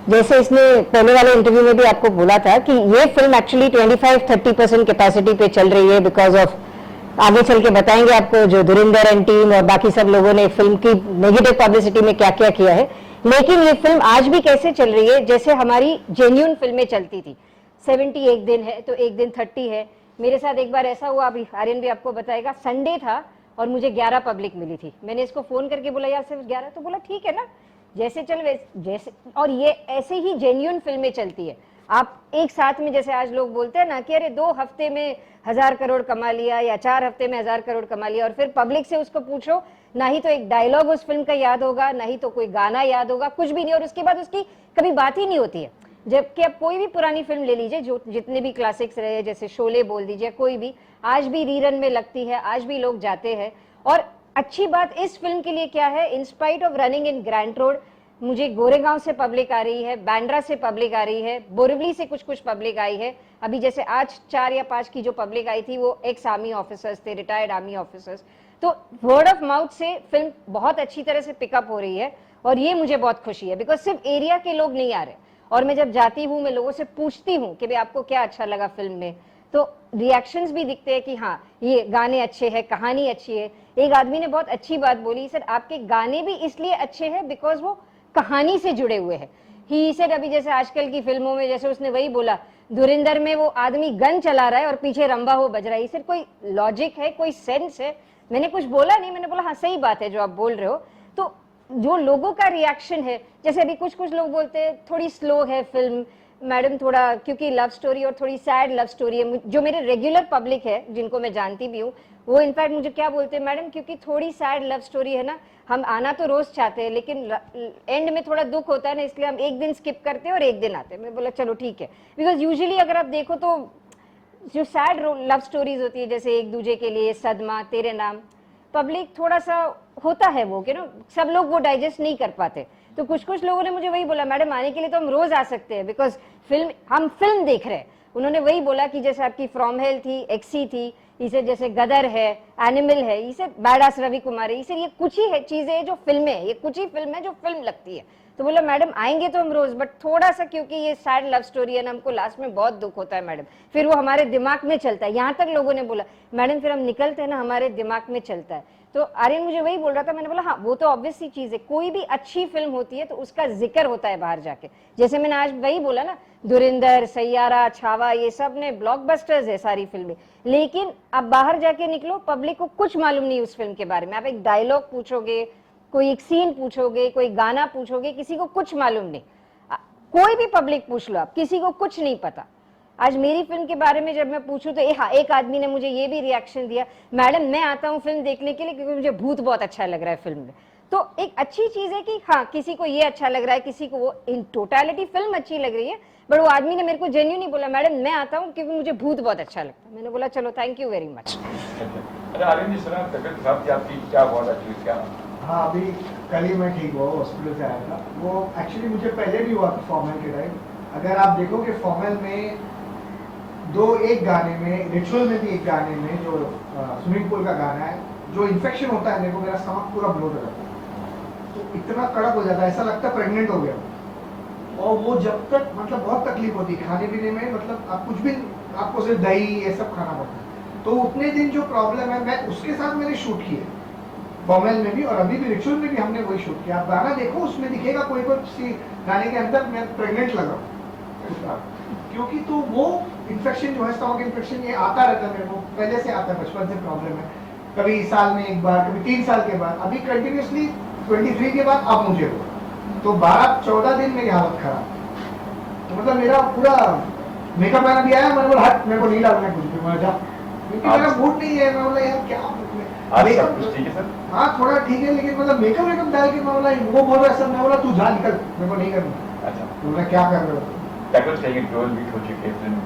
जैसे इसने पहले वाले इंटरव्यू में भी आपको बोला था कि ये फिल्म एक्चुअली 25-30% कैपेसिटी पे चल रही है बिकॉज ऑफ, आगे चल के बताएंगे आपको, जो धुरंधर एंड टीम और बाकी सब लोगों ने फिल्म की नेगेटिव पब्लिसिटी में क्या क्या किया है। लेकिन ये फिल्म आज भी कैसे चल रही है, जैसे हमारी जेन्यून फिल्में चलती थी। 70 एक दिन है तो एक दिन 30 है। मेरे साथ एक बार ऐसा हुआ, अभी आर्यन भी आपको बताएगा, संडे था और मुझे 11 पब्लिक मिली थी। मैंने इसको फोन करके बोला यार सिर्फ 11, तो बोला ठीक है ना, जैसे चल वैसे जैसे। और ये ऐसे ही जेन्युइन फिल्में चलती है। आप एक साथ में, जैसे आज लोग बोलते हैं ना कि अरे 2 हफ्ते में 1000 करोड़ कमा लिया या 4 हफ्ते में 1000 करोड़ कमा लिया, और फिर पब्लिक से उसको पूछो, ना ही तो एक डायलॉग उस फिल्म का याद होगा, ना ही तो कोई गाना याद होगा, कुछ भी नहीं, और उसके बाद उसकी कभी बात ही नहीं होती है। जबकि अब कोई भी पुरानी फिल्म ले लीजिए, जो जितने भी क्लासिक्स रहे, जैसे शोले बोल दीजिए, कोई भी आज भी रीरन में लगती है, आज भी लोग जाते हैं। और अच्छी बात इस फिल्म के लिए क्या है, in spite of running in grand road, मुझे गोरेगांव से पब्लिक आ रही है, बांद्रा से पब्लिक आ रही है, बोरिवली से कुछ कुछ पब्लिक आई है। अभी जैसे आज 4 या 5 की जो पब्लिक आई थी वो एक्स आर्मी ऑफिसर्स थे, रिटायर्ड आर्मी ऑफिसर्स। तो वर्ड ऑफ माउथ से फिल्म बहुत अच्छी तरह से पिकअप हो रही है, और ये मुझे बहुत खुशी है बिकॉज सिर्फ एरिया के लोग नहीं आ रहे। और मैं जब जाती हूँ, मैं लोगों से पूछती हूँ कि भाई आपको क्या अच्छा लगा फिल्म में, तो रिएक्शंस भी दिखते हैं कि हाँ ये गाने अच्छे हैं, कहानी अच्छी है। एक आदमी ने बहुत अच्छी बात बोली, सर आपके गाने भी इसलिए अच्छे हैं बिकॉज वो कहानी से जुड़े हुए हैं। ही सेड, अभी जैसे आजकल की फिल्मों में, जैसे उसने वही बोला, धुरिंदर में वो आदमी गन चला रहा है और पीछे रंबा हो बज रहा है, सर कोई लॉजिक है, कोई सेंस है? मैंने कुछ बोला नहीं, मैंने बोला हाँ सही बात है जो आप बोल रहे हो। तो जो लोगों का रिएक्शन है, जैसे अभी कुछ कुछ लोग बोलते हैं थोड़ी स्लो है फिल्म मैडम, थोड़ा क्योंकि लव स्टोरी और थोड़ी सैड लव स्टोरी है। जो मेरे रेगुलर पब्लिक है, जिनको मैं जानती भी हूँ, वो इनफैक्ट मुझे क्या बोलते हैं, मैडम क्योंकि थोड़ी सैड लव स्टोरी है ना, हम आना तो रोज चाहते हैं लेकिन एंड में थोड़ा दुख होता है ना, इसलिए हम एक दिन स्किप करते हैं और एक दिन आते हैं। मैं बोला चलो ठीक है, बिकॉज यूजुअली अगर आप देखो तो जो सैड लव स्टोरीज होती है, जैसे एक दूजे के लिए, सदमा, तेरे नाम, पब्लिक थोड़ा सा होता है वो कि ना, सब लोग वो डाइजेस्ट नहीं कर पाते। तो कुछ कुछ लोगों ने मुझे वही बोला, मैडम आने के लिए तो हम रोज आ सकते हैं बिकॉज हम फिल्म देख रहे हैं। उन्होंने वही बोला कि जैसे आपकी फ्रॉम हेल थी, एक्सी थी, इसे जैसे गदर है, एनिमल है, इसे बैडास रवि कुमार है, इसे ये कुछ ही है चीजें जो फिल्में है, ये कुछ ही फिल्म है जो फिल्म लगती है। तो बोला मैडम आएंगे तो हम रोज, बट थोड़ा सा क्योंकि ये सैड लव स्टोरी है ना, हमको लास्ट में बहुत दुख होता है मैडम, फिर वो हमारे दिमाग में चलता है। यहाँ तक लोगों ने बोला मैडम फिर हम निकलते हैं ना, हमारे दिमाग में चलता है। तो आर्यन मुझे वही बोल रहा था, मैंने बोला हाँ वो तो ऑब्वियस सी चीज है, कोई भी अच्छी फिल्म होती है तो उसका जिक्र होता है बाहर जाके। जैसे मैंने आज वही बोला ना, धुरिंदर, सैयारा, छावा, ये सब ने ब्लॉकबस्टर्स है सारी फिल्में, लेकिन अब बाहर जाके निकलो, पब्लिक को कुछ मालूम नहीं उस फिल्म के बारे में। आप एक डायलॉग पूछोगे, कोई एक सीन पूछोगे, कोई गाना पूछोगे, किसी को कुछ मालूम नहीं। कोई भी पब्लिक पूछ लो आप, किसी को कुछ नहीं पता। आज मेरी फिल्म के बारे में जब मैं पूछूं तो हाँ, एक आदमी ने मुझे ये भी रिएक्शन दिया, मैडम मैं आता हूँ फिल्म देखने के लिए क्योंकि मुझे भूत बहुत अच्छा लग रहा है फिल्म में। तो एक अच्छी चीज है कि हाँ किसी को ये अच्छा लग रहा है, किसी को वो, इन टोटलिटी फिल्म अच्छी लग रही है। बट वो आदमी ने मेरे को जेन्युइनली बोला मैडम मैं आता हूँ क्योंकि मुझे भूत बहुत अच्छा लगता है। मैंने बोला चलो थैंक यू वेरी मच। अच्छा आर्यन जी, सुना तबियत खराब थी आपकी, क्या हुआ एक्चुअली, क्या? हाँ अभी कल ही मैं ठीक हुआ, हॉस्पिटल से आया था। वो एक्चुअली मुझे पहले भी हुआ था फॉर्मल के टाइम। अगर आप देखो कि फॉर्मल में एक गाने में, रिचुअल में भी एक गाने में जो स्विमिंग पूल का गाना है, जो इन्फेक्शन होता है मेरे को, मेरा स्टमक पूरा ब्लोट हो जाता है, तो इतना कड़क हो जाता है, ऐसा लगता है प्रेग्नेंट हो गया। और वो जब तक मतलब बहुत तकलीफ होती है खाने पीने में, मतलब आप कुछ भी, आपको सिर्फ दही ये सब खाना पड़ता है। तो उतने दिन जो प्रॉब्लम है, मैं उसके साथ मैंने शूट किया फॉर्मल में भी, और अभी भी रिचुअल में भी हमने वही शूट किया। आप गाना देखो उसमें दिखेगा कोई कोई गाने के अंदर मैं प्रेग्नेंट लगा हूँ, क्योंकि तो वो इन्फेक्शन जो है, स्टमक इन्फेक्शन, ये आता रहता है मेरे को, पहले से आता है, बचपन से प्रॉब्लम है। कभी साल में एक बार, कभी 3 साल के बाद, अभी कंटिन्यूसली 23 के बाद अब मुझे हुआ, तो 12-14 दिन मेरी हालत खराब। तो मतलब मेरा पूरा मेकअप मैंने भी आया, मैंने बोला हट, मेरे को नहीं डालना कुछ भी, मैं जा, क्योंकि मेरा मूड नहीं है। मैं बोला यार क्या सब कुछ ठीक है सर? हाँ थोड़ा ठीक है, लेकिन मतलब मेकअप डाल के मैं बोला, वो बोल रहा है सर, मैं बोला तू जा निकल, मेरे को नहीं करना। अच्छा, तो मैं क्या कर रहे हो? 12 वीक हो चुके हैं फिल्म।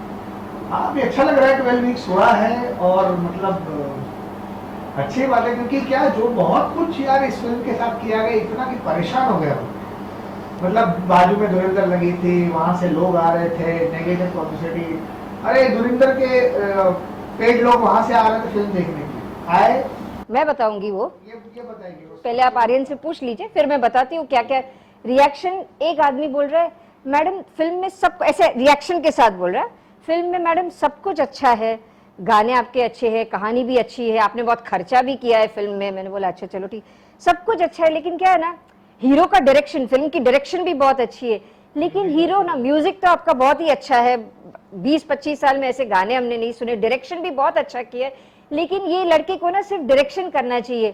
हाँ अभी अच्छा लग रहा है, 12 वीक्स हुआ है, और मतलब अच्छी बात है, क्योंकि क्या जो बहुत कुछ यार इस फिल्म के साथ किया गया, इतना कि परेशान हो गया। मतलब बाजू में धुरिंदर लगी थी, वहां से लोग आ रहे थे, नेगेटिव पब्लिसिटी, अरे धुरिंदर के पेड लोग वहां से आ रहे थे फिल्म देखने के लिए, आए। मैं बताऊंगी वो, ये बताएंगे पहले आप आर्यन से पूछ लीजिए, फिर मैं बताती हूँ क्या क्या रिएक्शन। एक आदमी बोल रहा है मैडम फिल्म में सब ऐसे रिएक्शन के साथ बोल रहा है, फिल्म में मैडम सब कुछ अच्छा है, गाने आपके अच्छे हैं, कहानी भी अच्छी है, आपने बहुत खर्चा भी किया है फिल्म में। मैंने बोला अच्छा चलो ठीक, सब कुछ अच्छा है, लेकिन क्या है ना, हीरो का डायरेक्शन, फिल्म की डायरेक्शन भी बहुत अच्छी है, लेकिन हीरो ना, म्यूजिक तो आपका बहुत ही अच्छा है, 20-25 साल में ऐसे गाने हमने नहीं सुने, डायरेक्शन भी बहुत अच्छा किया है, लेकिन ये लड़के को ना सिर्फ डायरेक्शन करना चाहिए,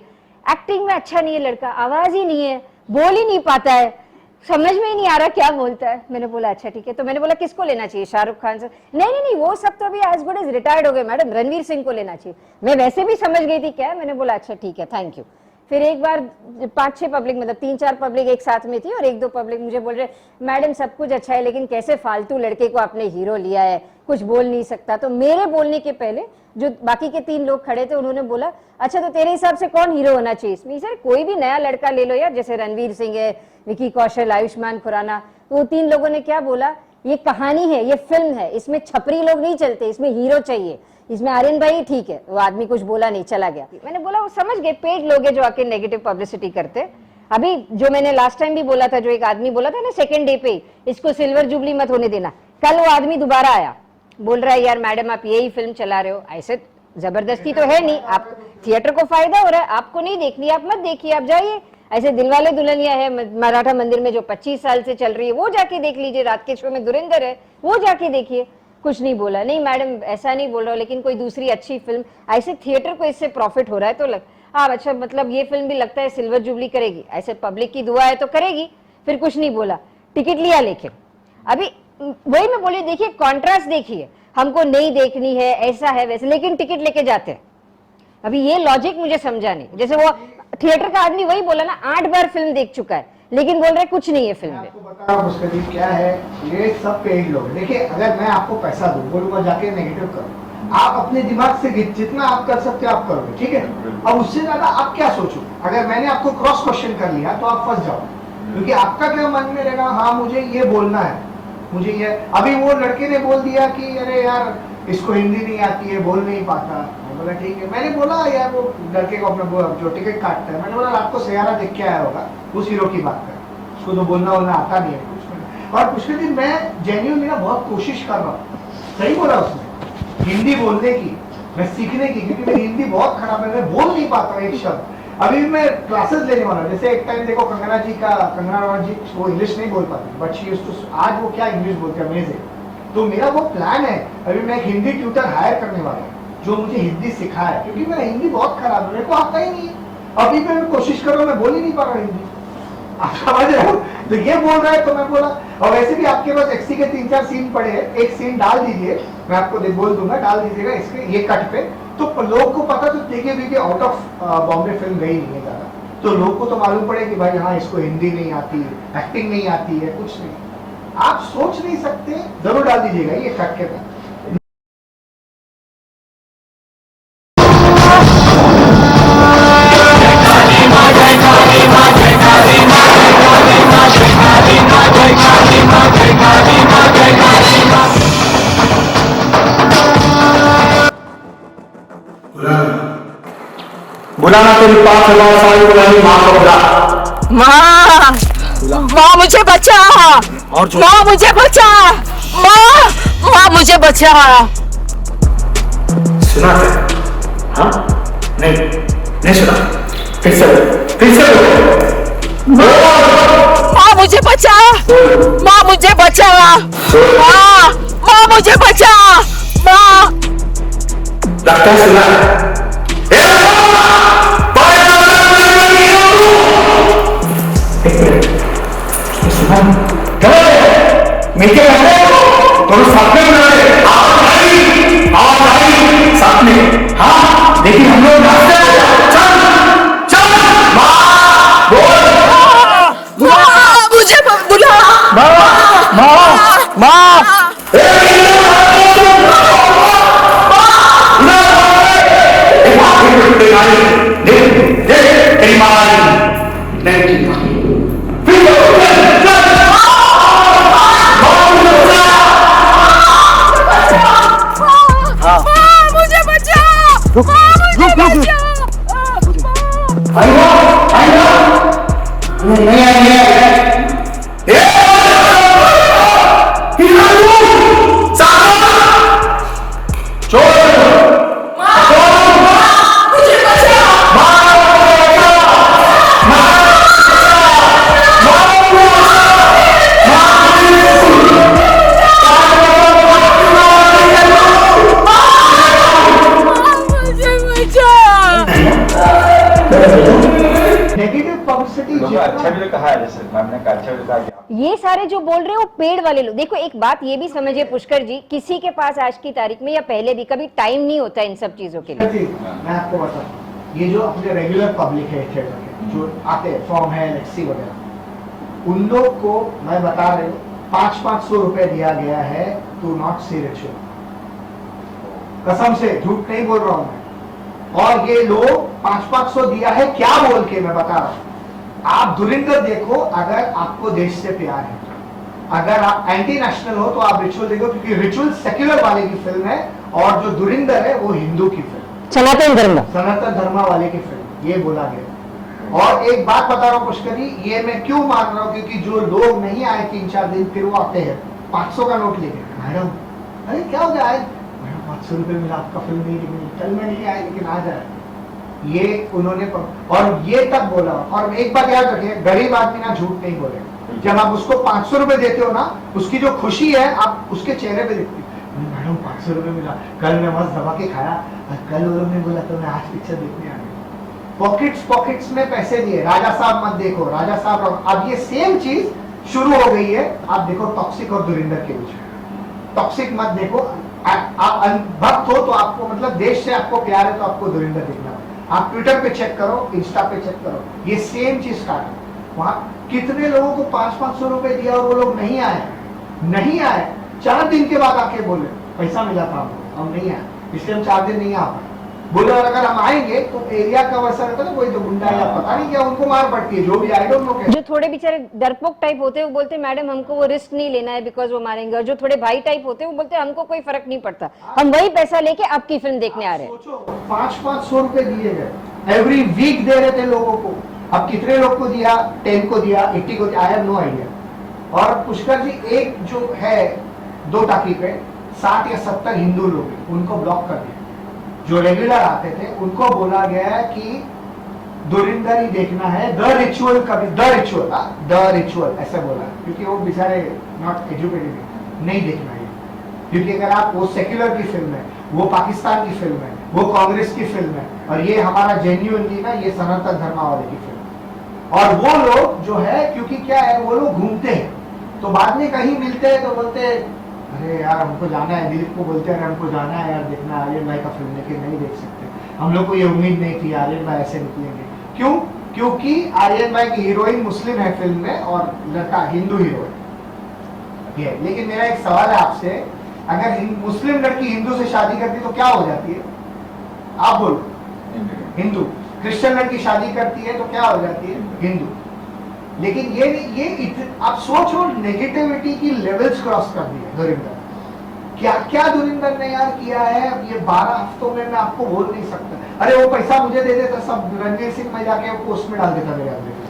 एक्टिंग में अच्छा नहीं है लड़का, आवाज ही नहीं है, बोल ही नहीं पाता है, समझ में ही नहीं आ रहा क्या बोलता है। मैंने बोला अच्छा ठीक है, तो मैंने बोला किसको लेना चाहिए, शाहरुख खान से? नहीं नहीं नहीं, वो सब तो अभी एज गुड एज रिटायर्ड हो गए मैडम, रणवीर सिंह को लेना चाहिए। मैं वैसे भी समझ गई थी क्या, मैंने बोला अच्छा ठीक है, थैंक यू। फिर एक बार 5-6 पब्लिक, मतलब 3-4 पब्लिक एक साथ में थी, और 1-2 पब्लिक मुझे बोल रहे मैडम सब कुछ अच्छा है, लेकिन कैसे फालतू लड़के को आपने हीरो लिया है, कुछ बोल नहीं सकता। तो मेरे बोलने के पहले जो बाकी के 3 लोग खड़े थे उन्होंने बोला अच्छा तो तेरे हिसाब से कौन हीरो होना चाहिए इसमें? सर कोई भी नया लड़का ले लो यार, जैसे रणवीर सिंह है, विकी कौशल, आयुष्मान खुराना। तो 3 लोगों ने क्या बोला, ये कहानी है, ये फिल्म है, इसमें छपरी लोग नहीं चलते, इसमें हीरो चाहिए। इसमें आर्यन भाई ठीक है, वो आदमी कुछ बोला नहीं, चला गया। मैंने बोला वो समझ गए, पेड लोग हैं जो आके नेगेटिव पब्लिसिटी करते। अभी जो मैंने लास्ट टाइम भी बोला था, जो एक आदमी बोला था ना सेकंड डे पे, इसको सिल्वर जुबली मत होने देना, कल वो आदमी दोबारा आया, बोल रहा है यार मैडम आप यही फिल्म चला रहे हो। ऐसे जबरदस्ती तो है नहीं, आप थिएटर को फायदा हो रहा है, आपको नहीं देखनी आप मत देखिए, आप जाइए। ऐसे दिलवाले दुल्हनिया है मराठा मंदिर में जो 25 साल से चल रही है, वो जाके देख लीजिए। रात के शो में धुरंधर है, वो जाके देखिए। कुछ नहीं बोला, नहीं मैडम ऐसा नहीं बोल रहा हूँ, लेकिन कोई दूसरी अच्छी फिल्म, ऐसे थिएटर को इससे प्रॉफिट हो रहा है तो अच्छा मतलब ये फिल्म भी लगता है सिल्वर जुबली करेगी, ऐसे पब्लिक की दुआ है तो करेगी। फिर कुछ नहीं बोला, टिकट लिया। लेकिन अभी वही मैं बोली, देखिए कॉन्ट्रास्ट देखिए, हमको नहीं देखनी है, ऐसा है वैसे, लेकिन टिकट लेके जाते हैं। अभी ये लॉजिक मुझे समझा नहीं। जैसे वो थिएटर का आदमी वही बोला ना, 8 बार फिल्म देख चुका है, लेकिन बोल रहे कुछ नहीं है फिल्म में। आपको बता रहा हूँ क्या है, ये सब पेड लोग हैं। देखिए अगर मैं आपको पैसा दूं, बोलूंगा जाके नेगेटिव करो, आप अपने दिमाग से जितना आप कर सकते हो आप करोगे, ठीक है। अब उससे ज्यादा आप क्या सोचो, अगर मैंने आपको क्रॉस क्वेश्चन कर लिया तो आप फंस जाओ, क्योंकि आपका क्या मन में रहेगा, हाँ मुझे ये बोलना है, मुझे ये। अभी वो लड़के ने बोल दिया कि अरे यार इसको हिंदी नहीं आती है, बोल नहीं पाता। मैं बोला ठीक है, मैंने बोला यार वो लड़के को अपना जो टिकट काटता है, मैंने बोला रात को सयारा देख के आया होगा, उस हीरो की बात कर, उसको तो बोलना आता नहीं है कुछ। और कुछ दिन मैं जेन्युइनली ना बहुत कोशिश कर रहा हूँ, सही बोला उसने, हिंदी बोलने की, मैं सीखने की, क्योंकि मेरी हिंदी बहुत खराब है, मैं बोल नहीं पाता एक शब्द। अभी मैं क्लासेस लेने वाला हूँ। जैसे एक टाइम देखो कंगना रनावत जी वो इंग्लिश नहीं बोल पाती, बट शी यूज्ड टू, आज वो क्या इंग्लिश बोलते हैं, अमेजिंग। तो मेरा वो प्लान है, अभी मैं एक हिंदी ट्यूटर हायर करने वाला हूँ जो मुझे हिंदी सिखाए, क्योंकि मेरा हिंदी बहुत खराब है, मेरे को आता ही नहीं है। अभी मैं कोशिश कर रहा हूँ, मैं बोल ही नहीं पा रहा हिंदी, आप समझ रहे हो। तो ये बोल रहा है तो मैं बोला, और वैसे भी आपके पास एक्सी के 3-4 सीन पड़े हैं, एक सीन डाल दीजिए, मैं आपको बोल दूंगा, डाल दीजिएगा इसके ये कट पे, तो लोग को पता तो देखे भी कि आउट ऑफ बॉम्बे फिल्म गई नहीं है ज्यादा, तो लोग को तो मालूम पड़े कि भाई हाँ इसको हिंदी नहीं आती, एक्टिंग नहीं आती है, कुछ नहीं। आप सोच नहीं सकते, जरूर डाल दीजिएगा ये कट के बाद। बुलाना तेरी 5,000 साल पुरानी माँ को बुला। माँ मुझे बचा, माँ मुझे बचा, माँ मुझे बचा। सुना है? हाँ? नहीं सुना। फिर से माँ मुझे बचा, माँ मुझे बचा, माँ मुझे बचा, माँ। डॉक्टर सुना है? मीठे तो साथ में साथ में, हाँ देखिए हम लोग मुझे बुला, नहीं नेगेटिव पब्लिसिटी लोगों ने अच्छा भी तो कहा है, जैसे मैम ने कहा, अच्छा भी कहा कि आप ये सारे जो बोल रहे हो पेड़ वाले लोग, देखो एक बात ये भी समझिए पुष्कर जी, किसी के पास आज की तारीख में या पहले भी कभी टाइम नहीं होता इन सब चीजों के लिए। मैं आपको बताता हूँ, ये जो अपने रेगुलर पब्लिक है थिएटर के जो आते हैं, फॉर्म है, लेक्सी वगैरह, उन लोग को मैं बता रही हूँ 500-500 रुपए दिया गया है टू नॉट सी रिचुअल। कसम से झूठ नहीं बोल रहा हूं मैं। और ये लोग 500-500 दिया है क्या बोल के मैं बता रहा हूं। आप धुरिंदर देखो, अगर आपको देश से प्यार है, अगर आप एंटी नेशनल हो तो आप रिचुअल देखो, क्योंकि रिचुअल सेक्युलर वाले की फिल्म है और जो धुरिंदर है वो हिंदू की फिल्म, सनातन धर्म। सनातन धर्म वाले की फिल्म, ये बोला गया। और एक बात बता रहा हूँ पुष्कर जी, ये मैं क्यों मान रहा हूँ, क्योंकि जो लोग नहीं आए 3-4 दिन फिर वो आते हैं 500 का नोट लेके, मैडम अरे क्या हो गया, आए 500 रुपए मिला, आपका फिल्म नहीं निकली, कल मैं नहीं आया लेकिन आ जाए। ये उन्होंने और ये तब बोला। और एक बात याद रखिए, गरीब आदमी ना झूठ नहीं बोले। जब आप उसको 500 रुपए देते हो ना, उसकी जो खुशी है आप उसके चेहरे पे दिखती है, मैडम 500 रुपए मिला, कल मैं मस्त दबा के खाया, कल वो लोग ने बोला तो मैं आज पिक्चर देखने आ गया। पॉकेट्स में पैसे दिए। राजा साहब मत देखो, राजा साहब। अब ये सेम चीज शुरू हो गई है, आप देखो टॉक्सिक और धुरिंदर के बीच में। टॉक्सिक मत देखो, आप भक्त हो तो आपको मतलब देश से आपको प्यार है तो आपको धुरिंदर देखना। आप ट्विटर पे चेक करो, इंस्टा पे चेक करो, ये सेम चीज स्टार्ट है। वहां कितने लोगों को 500-500 रुपए दिया और वो लोग नहीं आए 4 दिन के बाद आके बोले पैसा मिला था हमको, हम नहीं आए, इसलिए हम 4 दिन नहीं आ पाए। बोले और अगर हम आएंगे तो एरिया का वैसा रहता ना, कोई तो गुंडा या पता नहीं क्या उनको मार पड़ती है, जो भी आई डोंट नो। जो थोड़े बेचारे डरपोक टाइप होते हैं वो बोलते हैं मैडम हमको वो रिस्क नहीं लेना है बिकॉज वो मारेंगे, और जो थोड़े भाई टाइप होते हैं वो बोलते हैं हमको कोई फर्क नहीं पड़ता, हम वही पैसा लेके आपकी फिल्म देखने आ रहे हैं। सोचो 500-500 रुपए दिए गए, एवरी वीक दे रहे थे लोगों को। अब कितने लोग को दिया, 10 को दिया, 80 को दिया, आई हैव नो आइडिया। और पुष्कर जी एक जो है 2 टाकी पे 60 या 70 हिंदू लोग, उनको ब्लॉक कर दिया। जो रेगुलर आते थे उनको बोला गया कि धुरिंदर ही देखना है, द रिचुअल कभी, द रिचुअल ऐसे बोला, क्योंकि वो बेचारे नॉट एजुकेटेड, नहीं देखना है। क्योंकि अगर आप, वो सेक्युलर की फिल्म है, वो पाकिस्तान की फिल्म है, वो कांग्रेस की फिल्म है, और ये हमारा जेन्युइनली ना ये सनातन धर्म वाले की फिल्म। और वो लोग जो है, क्योंकि क्या है, वो लोग घूमते हैं तो बाद में कहीं मिलते हैं तो बोलते हैं अरे यार हमको जाना है, दिलीप को बोलते हैं हमको जाना है यार देखना आर्यन भाई का फिल्म, लेकिन नहीं देख सकते। हम लोग को ये उम्मीद नहीं थी आर्यन भाई ऐसे निकलेंगे। क्यों? क्योंकि आर्यन भाई की हीरोइन मुस्लिम है फिल्म में और लड़का हिंदू हीरोइन है। लेकिन मेरा एक सवाल है आपसे, अगर मुस्लिम लड़की हिंदू से शादी करती तो क्या हो जाती है? आप बोलो। हिंदू। क्रिश्चियन लड़की शादी करती है तो क्या हो जाती है? हिंदू। लेकिन ये आप सोचो, नेगेटिविटी की लेवल्स क्रॉस कर दी है धुरिंदर। क्या क्या धुरिंदर ने यार किया है, अब ये 12 हफ्तों में मैं आपको बोल नहीं सकता। अरे वो पैसा मुझे दे देता सब, रणवीर सिंह मैं जाके वो पोस्ट में डाल देता मेरे आदमी,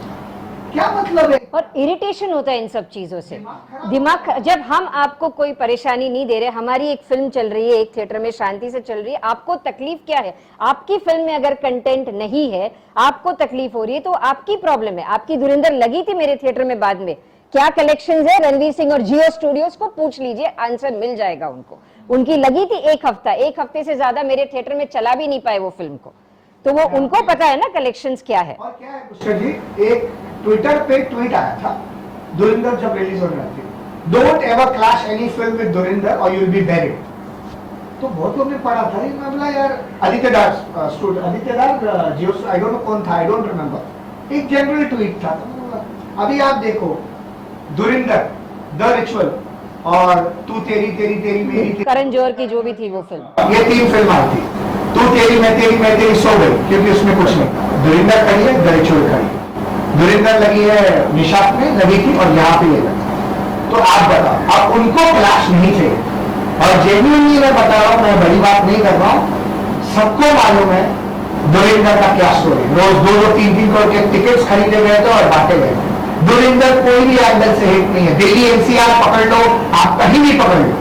क्या मतलब है? और इरिटेशन होता है इन सब चीजों से। दिमाग जब हम आपको कोई परेशानी नहीं दे रहे, हमारी एक फिल्म चल रही है, एक थिएटर में शांति से चल रही है, आपको तकलीफ क्या है? आपकी फिल्म में अगर कंटेंट नहीं है, आपको तकलीफ हो रही है तो आपकी प्रॉब्लम है। आपकी धुरिंदर लगी थी मेरे थिएटर में, बाद में क्या कलेक्शंस है रणवीर सिंह और जियो स्टूडियोज को पूछ लीजिए, आंसर मिल जाएगा उनको। उनकी लगी थी 1 हफ्ता, 1 हफ्ते से ज्यादा मेरे थिएटर में चला भी नहीं पाए वो फिल्म को, तो वो उनको पता है ना कलेक्शंस क्या है। और क्या है पुष्कर जी, एक ट्विटर पे ट्वीट आया था धुरिंदर जब रिलीज होने वाली थी, don't ever clash any film with Dhurandhar और यू विल बी बेरिड। तो बहुत लोग ने पढ़ा था ये मामला यार। आदित्य दास जियो, आई डोंट नो कौन था, आई डोंट रिमेंबर, एक जनरल ट्वीट था। अभी आप देखो धुरिंदर, द रिचुअल और तू तेरी तेरी तेरी मेरी तेरी, करण जौहर की जो भी थी वो फिल्म, ये 3 फिल्म आई थी। तू तेरी मैं तेरी सो गई, क्योंकि उसमें कुछ नहीं। धुरिंदर खड़ी है, द रिचुअल खड़ी है। धुरिंदर लगी है निशात में, लगी थी, और यहाँ पे लगी। तो आप बताओ, अब उनको क्लैश नहीं चाहिए। और जेन्युइनली मैं बता रहा हूँ, मैं बड़ी बात नहीं कर रहा हूँ, सबको मालूम है धुरिंदर का क्या स्टोरी। रोज 2-3 करोड़ के टिकट्स खरीदे गए थे और बांटे गए थे। धुरिंदर कोई भी एंगल से हिट नहीं है। दिल्ली एनसीआर पकड़ लो, आप कहीं भी पकड़ लो।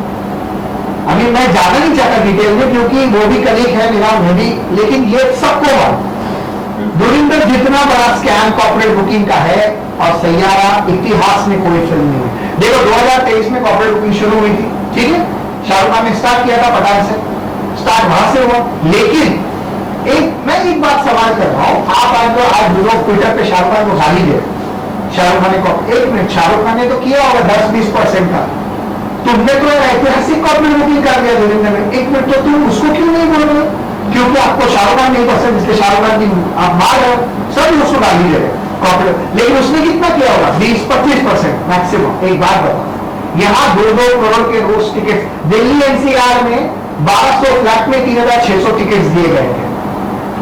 अभी मैं जाना नहीं चाहता डिटेल में, क्योंकि वो भी कलीग है मेरा, मैं भी, लेकिन ये सबको मालूम धुरिंदर जितना बड़ा स्कैम कॉर्पोरेट बुकिंग का है, और सैयारा इतिहास में कोई फिल्म नहीं हुई। देखो 2023 में कॉर्पोरेट बुकिंग शुरू हुई थी, ठीक है, शाहरुख खान ने स्टार्ट किया था पठान से, स्टार्ट वहां से हुआ। लेकिन मैं एक बात सवाल कर रहा हूँ, आप आज लोग ट्विटर पे शाहरुख खान को गाली दे, शाहरुख खान को, एक मिनट, शाहरुख खान ने तो किया होगा 10-20% का, तुमने तो ऐतिहासिक कॉर्पोरेट बुकिंग कर दिया धुरंधर में, एक मिनट, तो तुम उसको क्यों नहीं बोल रहे? क्योंकि आपको शाहरुख खान नहीं पसंद, इसलिए शाहरुख खान की आप मार रहे हो, सब उसको गाली दे रहे कॉर्पोरेट, लेकिन उसने कितना किया होगा? 20-25% मैक्सिमम। एक बात बताओ, यहाँ 2-2 करोड़ के रोज टिकट, दिल्ली एनसीआर में 1200 फ्लैट में 3600 टिकट दिए गए थे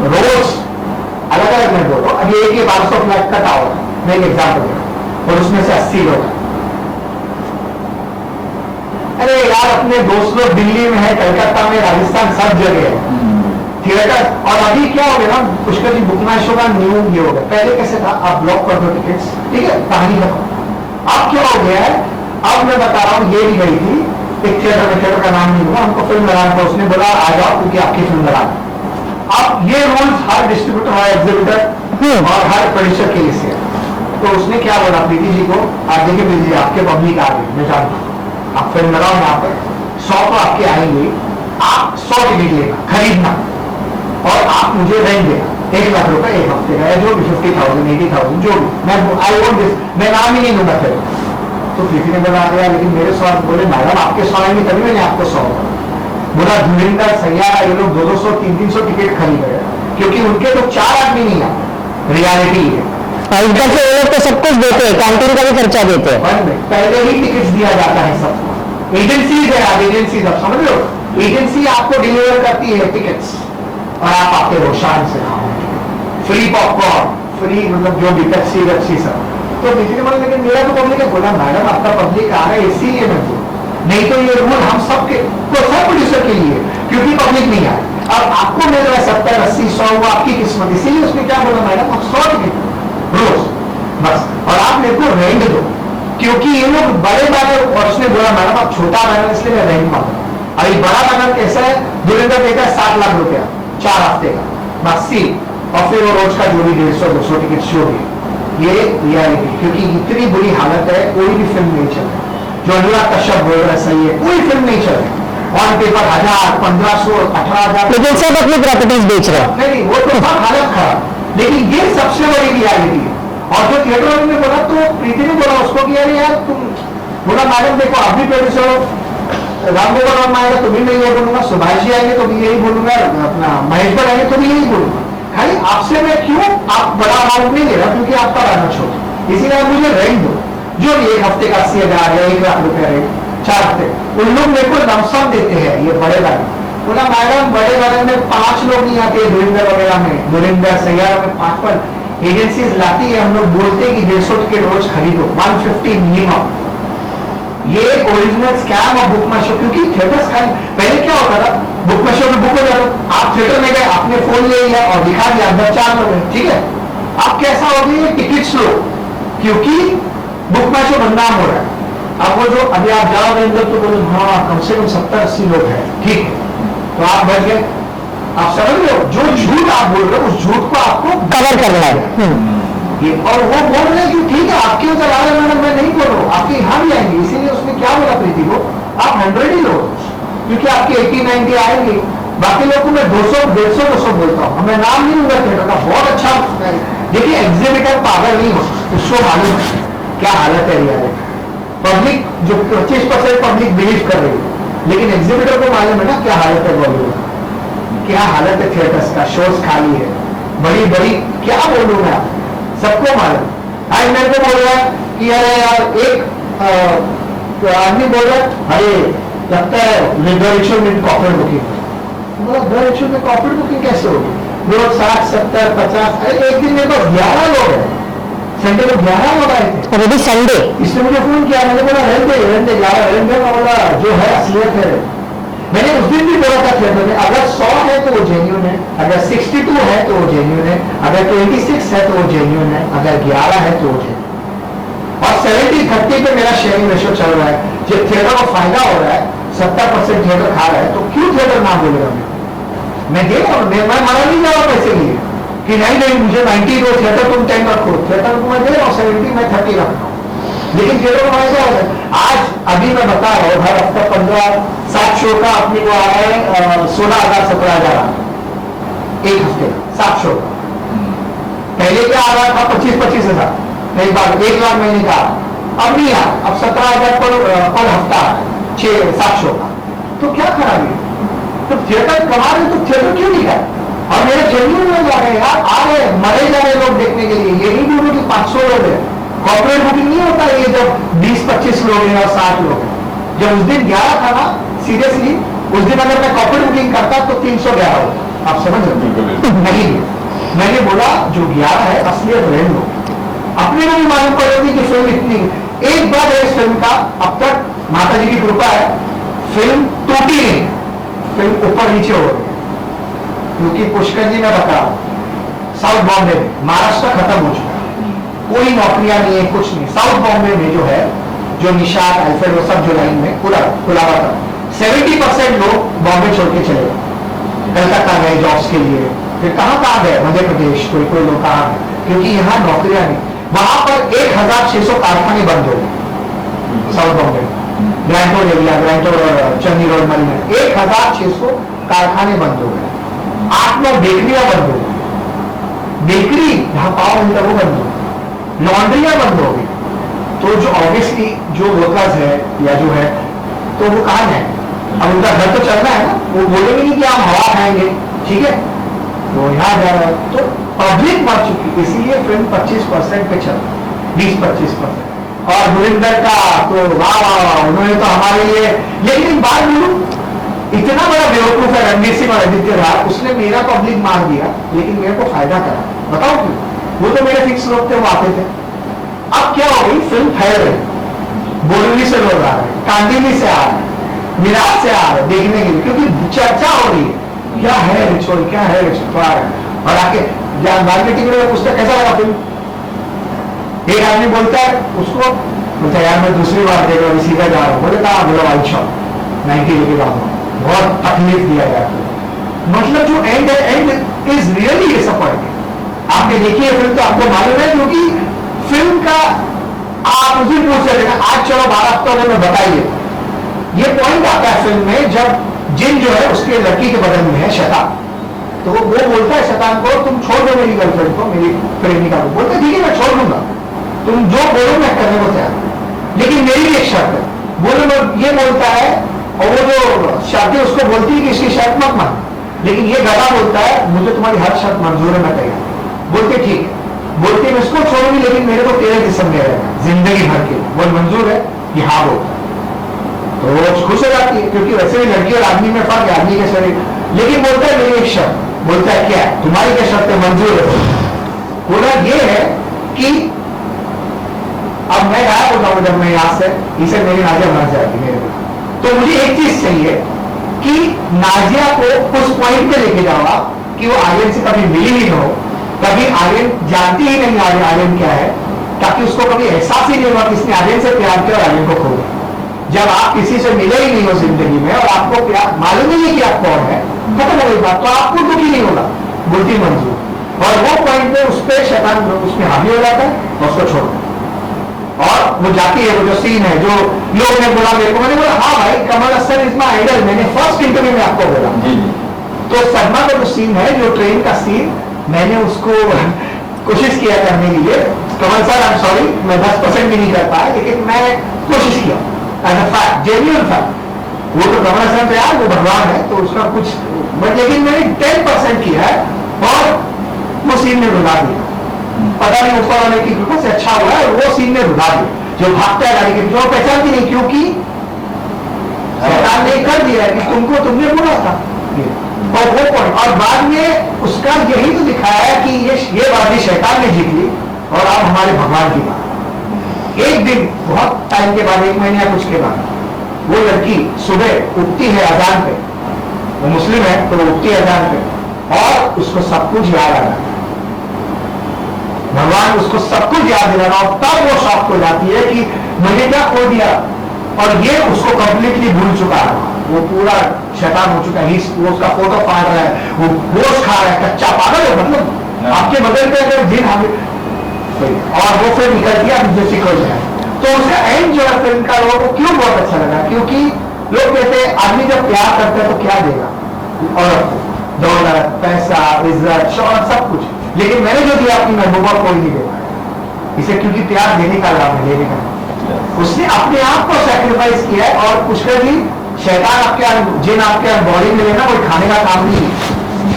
रोज, अलग अलग मैं बोल रहा हूँ। अभी एक ही 1200 फ्लैट का टावर, मैं एक एग्जाम्पल दे रहा हूँ, और उसमें से 80 लोग हैं। अरे यार, अपने दोस्त लोग दिल्ली में है, कलकत्ता में, राजस्थान, सब जगह है थिएटर। और अभी क्या हो गया ना, पुष्कर जी, बुक माई शो का न्यू ये हो गया। पहले कैसे था, आप ब्लॉक कर दो टिकट्स, ठीक है, कहानी खत्म। अब क्या हो गया है, अब मैं बता रहा हूँ, ये भी गई थी एक थिएटर में, थिएटर का नाम नहीं लूंगा, हमको फिल्म लगाना था, उसने बोला आ जाओ क्योंकि आपकी फिल्म लगाना। अब ये रूल्स हर डिस्ट्रीब्यूटर, हर एग्जीबिटर और हर प्रोड्यूसर के लिए से है। तो उसने क्या बोला प्रीति जी को, आप देखिए प्रीति जी, आपके पब्लिक आ गई, मैं जानता हूँ, आप फिल्म लगाओ यहाँ पर, 100 तो आपके आएंगे, आप 100 टिकट लेना, खरीदना, और आप मुझे रेंट देना 1 लाख रुपए एक हफ्ते का, या जो भी 50,000, 80,000, जो भी, मैं आई वोंट दिस, मैं नाम ही नहीं लूंगा फिर। तो प्रीति ने बोला गया, लेकिन मेरे 100, बोले मैडम आपके 100 आएंगे तभी मैंने आपको 100 बोला। धुरंधर, सैयारा, ये लोग 200, 300 टिकट खरीद रहे, क्योंकि उनके तो 4 आदमी नहीं आते, रियलिटी है। और इधर से वो लोग तो सब कुछ देते हैं, कैंटीन का भी खर्चा देते हैं। पहले ही टिकट्स दिया जाता है सबको, एजेंसीज है, आप एजेंसीज, आप समझ लो, एजेंसी आपको डिलीवर करती है टिकट्स, और आप आते हो शान से, फ्री पॉपकॉर्न, फ्री मतलब जो भी पेप्सी वेप्सी सब। तो बिजली बोले, लेकिन मेरा तो पब्लिक है। बोला मैडम आपका पब्लिक आ रहा है इसीलिए मैं बोल, नहीं तो ये रूल हम सबके, तो सब प्रोड्यूसर के लिए, क्योंकि पब्लिक नहीं आए। अब आपको मिल रहा है 70, 80, 100, वो आपकी किस्मत, इसीलिए उसने क्या बोला, मैडम आप 100 टिकट रोज बस, और आप मेरे को रेंट दो, क्योंकि ये लोग बड़े बैनर, और उसने बोला मैडम आप छोटा बैनर, इसलिए मैं रेंट मांगा। अभी बड़ा बैनर कैसा है, धुरंधर देता है 7 लाख रुपया 4 हफ्ते का बस सी, और फिर वो रोज का जो भी 150-200 टिकट शो भी, ये रियलिटी, क्योंकि इतनी बुरी हालत है, कोई भी फिल्म नहीं चल रही। जो अनुराग कश्यप बोल रहा है सही है, कोई फिल्म नहीं चल रही, ऑन पेपर 1000, 1500, 18,000, लेकिन सब अपनी प्रॉपर्टीज बेच रहे हैं। नहीं, वो तो सब हालत खराब, लेकिन ये सबसे बड़ी रियलिटी है। और जो थिएटर वाले ने बोला, तो प्रीति ने बोला उसको कि यार तुम, बोला मैडम देखो आप भी प्रोड्यूसर हो, राम गोपाल वर्मा आएगा तो भी मैं यही बोलूंगा, सुभाष जी आएंगे तो भी यही बोलूंगा, अपना महेश भट्ट आएंगे तो भी यही बोलूंगा, खाली आपसे मैं क्यों, आप बड़ा अमाउंट नहीं ले रहा, क्योंकि आपका रहना छोटा, इसीलिए आप मुझे रेंट दो, जो भी 1 हफ्ते का 80,000 या 1 लाख रुपया रेंट, 4 हफ्ते, उन लोग मेरे को लमसम देते हैं, ये बड़े वाले। बोला मैडम बड़े वाले में 5 लोग नहीं आते, धुरंधर वगैरह में, धुरंधर सैयारा में 5 एजेंसीज लाती है, हम लोग बोलते हैं कि 150 टिकट रोज खरीदो, 150 मिनिमम। ये एक ओरिजिनल स्कैम और बुक माई शो, क्योंकि थिएटर्स पहले क्या होता था, बुक माई शो में बुक हो जाता, आप थिएटर में गए, आपने फोन ले लिया और दिखा दिया, अंदर 4 लोग हैं, ठीक है। अब कैसा हो गया, टिकट स्लो, क्योंकि बुक माई शो बदनाम हो रहा है। अब वो जो अभी आप जाओगे अंदर तो बोलो हाँ कम से कम 70-80 लोग हैं, ठीक है, तो आप बच गए। आप समझ रहे हो, जो झूठ आप बोल रहे हो उस झूठ को आपको कवर करना है। ये, और वो बोल रहे हैं कि ठीक है आपके उधर आ रहे मैडम, मैं नहीं बोल रहा हूँ, आपके यहाँ भी आएंगे, इसीलिए उसने क्या बोला प्रीति को, आप 100 ही लो, क्योंकि आपके 80-90 आएंगे, बाकी लोग को मैं 200, 150, 200 बोलता हूँ, मैं नाम नहीं लूंगा थिएटर का, बहुत अच्छा। देखिए एग्जीबिटर पागल नहीं हो, उसको मालूम है क्या हालत है रियलिटी, पब्लिक जो 25% पब्लिक बिलीव कर रही है, लेकिन एग्जीबिटर को मालूम है ना क्या हालत है बॉलीवुड, क्या हालत है थिएटर्स का, शोज खाली है, बड़ी बड़ी, क्या बोलूं मैं, सबको मालूम। आज मेरे को बोल रहा है कि अरे यार एक आदमी बोल रहा है अरे लगता है रिजर्वेशन में कॉर्पोरेट बुकिंग, मतलब रिजर्वेशन में कॉर्पोरेट बुकिंग कैसे होगी, लोग 60, 70, 50, अरे एक दिन मेरे पास 11 लोग हैं, संडे को 11 लोग आए थे, और अभी संडे, इसने मुझे फोन किया, मैंने बोला रहने 11 बोला जो है असलियत है। मैंने उस दिन भी बोला था थिएटर में, अगर 100 है तो वो जेन्युइन है, अगर 62 है तो वो जेन्युइन है, अगर 26 है तो वो जेन्युइन है, अगर 11 है तो वो जेन्युइन। और 70-30 पे मेरा शेयरिंग रेशियो चल रहा है, जब थिएटर को फायदा हो रहा है, 70% थिएटर खा रहा है, तो क्यों थिएटर ना बोलेगा, मैं दे रहा हूँ, मैं मना नहीं जा रहा पैसे लिए कि नहीं मुझे 90 दो, थिएटर तुम 10 रखो, थिएटर को मैं दे रहा हूँ 70, मैं 30 रख रहा हूँ, लेकिन थिएटर को फायदा हो रहा है। आज अभी मैं बता रहा हूँ, हर हफ्ता 15-7 शो का अपने को आ रहा है 16,000-17,000 एक हफ्ते का, 700 का। पहले क्या आ रहा था 25-25 हजार, नहीं बात 1 लाख महीने का, अब नहीं आ, अब 17,000 पर हफ्ता 700 का। तो क्या खराबी है? तो थिएटर कमा रहे तो थिएटर क्यों नहीं है? और मेरे जेन्युइन लोग आ रहे हैं यार, आ रहे मरे जा रहे लोग देखने के लिए। ये नहीं बोलो कि 500 लोग हैं, कॉर्पोरेट बुकिंग नहीं होता ये जब 20-25 लोग हैं और 60 लोग हैं। जब उस दिन 11 था ना, सीरियसली उस दिन अगर मैं कॉर्पोरेट बुकिंग करता तो 311 होता। आप समझ रहे नहीं? मैंने बोला जो 11 है असलियत रहने दो, अपने को भी मालूम पड़ेगी कि फिल्म इतनी। एक बार है इस फिल्म का, अब तक माता जी की कृपा है फिल्म टूटी नहीं, फिल्म ऊपर नीचे हो गई। क्योंकि पुष्कर जी मैं बता रहा हूं, साउथ बॉम्बे में महाराष्ट्र खत्म हो चुका है, कोई नौकरियां नहीं है, कुछ नहीं। साउथ बॉम्बे में जो है, जो निशात अल्फ्रेड वो सब जो लाइन में पूरा खुला हुआ था, 70% लोग बॉम्बे छोड़ के चले गए, कलकत्ता गए जॉब्स के लिए। फिर कहाँ गए? मध्य प्रदेश, कोई लोग कहाँ गए? क्योंकि यहाँ नौकरियां नहीं। वहां पर 1600 कारखाने बंद हो गए साउथ बॉम्बे में, grand road area, grand road और चंदी रोड मरीना, 1600 कारखाने बंद हो गए। 8-9 बेकरियां बंद हो गई, बेकरी जहां पाव मिलता वो बंद हो गई, लॉन्ड्रियां बंद हो गई। तो जो ऑब्वियसली जो वर्कर्स है या जो है तो वो कहाँ जाए? अब उनका घर तो चलना है ना, वो बोलेंगे नहीं कि हम हवा खाएंगे, ठीक है? तो यहाँ जा रहा है तो पब्लिक मर चुकी, इसीलिए फिल्म 25% पे चल, 20-25%। और धुरिंदर का तो वाह, उन्होंने तो हमारे लिए, लेकिन बात बोलूं, इतना बड़ा बेवकूफ है रणवीर सिंह और आदित्य राय, उसने मेरा पब्लिक मार दिया लेकिन मेरे को फायदा करा। बताओ क्यों? वो तो मेरे फिक्स लोग थे, वो आते थे। अब क्या हो गई, फिल्म फैल रही, बोरिवली से लोग आ रहे, कांदिवली से आ रहे, मिराज से आ रहे देखने के लिए, क्योंकि चर्चा हो रही है क्या है रिचुअल, क्या है रिचुअल। और आके मार्केटिंग में पूछता कैसा लगा फिल्म, एक आदमी बोलता है उसको, बोलता यार मैं दूसरी बार देख रहा हूँ, सीधा जा रहा हूँ। बोले कहा बोला वाइट शॉप 90 लेके जाऊंगा, बहुत तकलीफ दिया जाता है। मतलब जो एंड है, एंड इज रियली डिसअपॉइंटिंग। आपने देखी है फिल्म तो आपको मालूम है, क्योंकि फिल्म का आप उसी पूछ रहे थे आज चलो 12 हफ्तों में बताइए। ये पॉइंट आता है फिल्म में जब जिन जो है उसके लड़की के बदल में है शैतान, तो वो बोलता है शैतान को तुम छोड़ दो मेरी गर्लफ्रेंड को, मेरी प्रेमिका को। बोलते ठीक है मैं छोड़ दूंगा, तुम जो बोलो मैं करने को तैयार, लेकिन मेरी भी एक शर्त है। बोलो ये बोलता है, और वो जो शर्त है उसको बोलती है कि इसकी शर्त मत मान, लेकिन ये गधा बोलता है मुझे तुम्हारी हर शर्त मंजूर है, मैं तैयार। बोलते ठीक है, बोलते मैं इसको छोड़ूंगी लेकिन मेरे को तेरे जिस्म में रहेगा जिंदगी भर के, बोल मंजूर है कि हाँ बोलता है। तो वो खुश हो जाती है, क्योंकि वैसे भी लड़की और आदमी में फर्क है, आदमी के शरीर। लेकिन बोलता है मेरी एक शर्त, बोलता है क्या है तुम्हारी क्या शर्त है, मंजूर है। बोला ये है कि अब मैं गायब हो जाऊं, जब मैं यहां से इसे मेरी नाजिया मर जाएगी मेरे को, तो मुझे एक चीज चाहिए कि नाजिया को उस पॉइंट पे लेके जाओ कि वो आर्यन से कभी मिली ही ना हो, कभी आर्यन जानती ही नहीं आर्यन क्या है, ताकि उसको कभी एहसास ही नहीं होगा कि इसने आर्यन से प्यार किया और आर्यन को खो गया। जब आप किसी से मिले ही नहीं हो जिंदगी में और आपको प्यार मालूम ही नहीं कि आप कौन है, खत्म हो गई बात, तो आपको दुख ही नहीं होगा, बुद्धि मंजूर। और वो पॉइंट पे उस पर शैतान उसमें हावी हो जाता है और उसको छोड़ देता है। और वो जाती है, वो जो सीन है जो लोग ने बोला मेरे को, मैंने बोला हाँ भाई Kamal Haasan is my idol, मैंने फर्स्ट इंटरव्यू में आपको बोला। तो सलमा का जो सीन है, जो ट्रेन का सीन, मैंने उसको कोशिश किया करने के लिए, कमल सर आई एम सॉरी मैं 10% भी नहीं कर पाया, लेकिन मैं कोशिश किया as a fact, genuine fact. वो तो कमल हसन यार वो भगवान है तो उसका कुछ, बट लेकिन मैंने 10% किया है और वो सीन ने रुला दिया। पता नहीं ऊपर वाले की कृपा से अच्छा हुआ है, वो सीन ने रुला दिया। जो भागता है गाड़ी के पीछे वो पहचानती नहीं, क्योंकि शैतान ने कर दिया है कि तुमको तुमने बोला था। और वो पॉइंट, और बाद में उसका यही तो दिखाया है कि ये बाजी शैतान ने जीत ली और अब हमारे भगवान की बात। एक दिन बहुत टाइम के बाद, 1 महीने या कुछ के बाद, वो लड़की सुबह उठती है अजान पे, वो मुस्लिम है तो वो उठती है अजान पे और उसको सब कुछ याद आ रहा है, भगवान उसको सब कुछ याद दिला रहा, और तब वो शॉक हो जाती है कि मैंने क्या खो दिया, और ये उसको कंप्लीटली भूल चुका है, वो पूरा शैतान हो चुका है। वो उसका फोटो फाड़ रहा है, वो गोश्त खा रहा है, कच्चा पागल है, मतलब आपके बगल पे अगर जिन हम, और वो फिर निकल गया मुझे सिखो जाए। तो उसका एंड जो है फिल्म का, लोगों को क्यों बहुत अच्छा लगा, क्योंकि लोग कहते हैं आदमी जब प्यार करता है तो क्या देगा औरत को, दौलत, पैसा, इज्जत, शौहरत, सब कुछ। लेकिन मैंने जो दिया अपनी महबूबा कोई नहीं दे पाया इसे, क्योंकि प्यार देने का लाभ है, लेने का नहीं। उसने अपने आप को सेक्रीफाइस किया है। और पुष्कर जी, शैतान आपके जिन आपके बॉडी में लेना कोई खाने का काम नहीं है।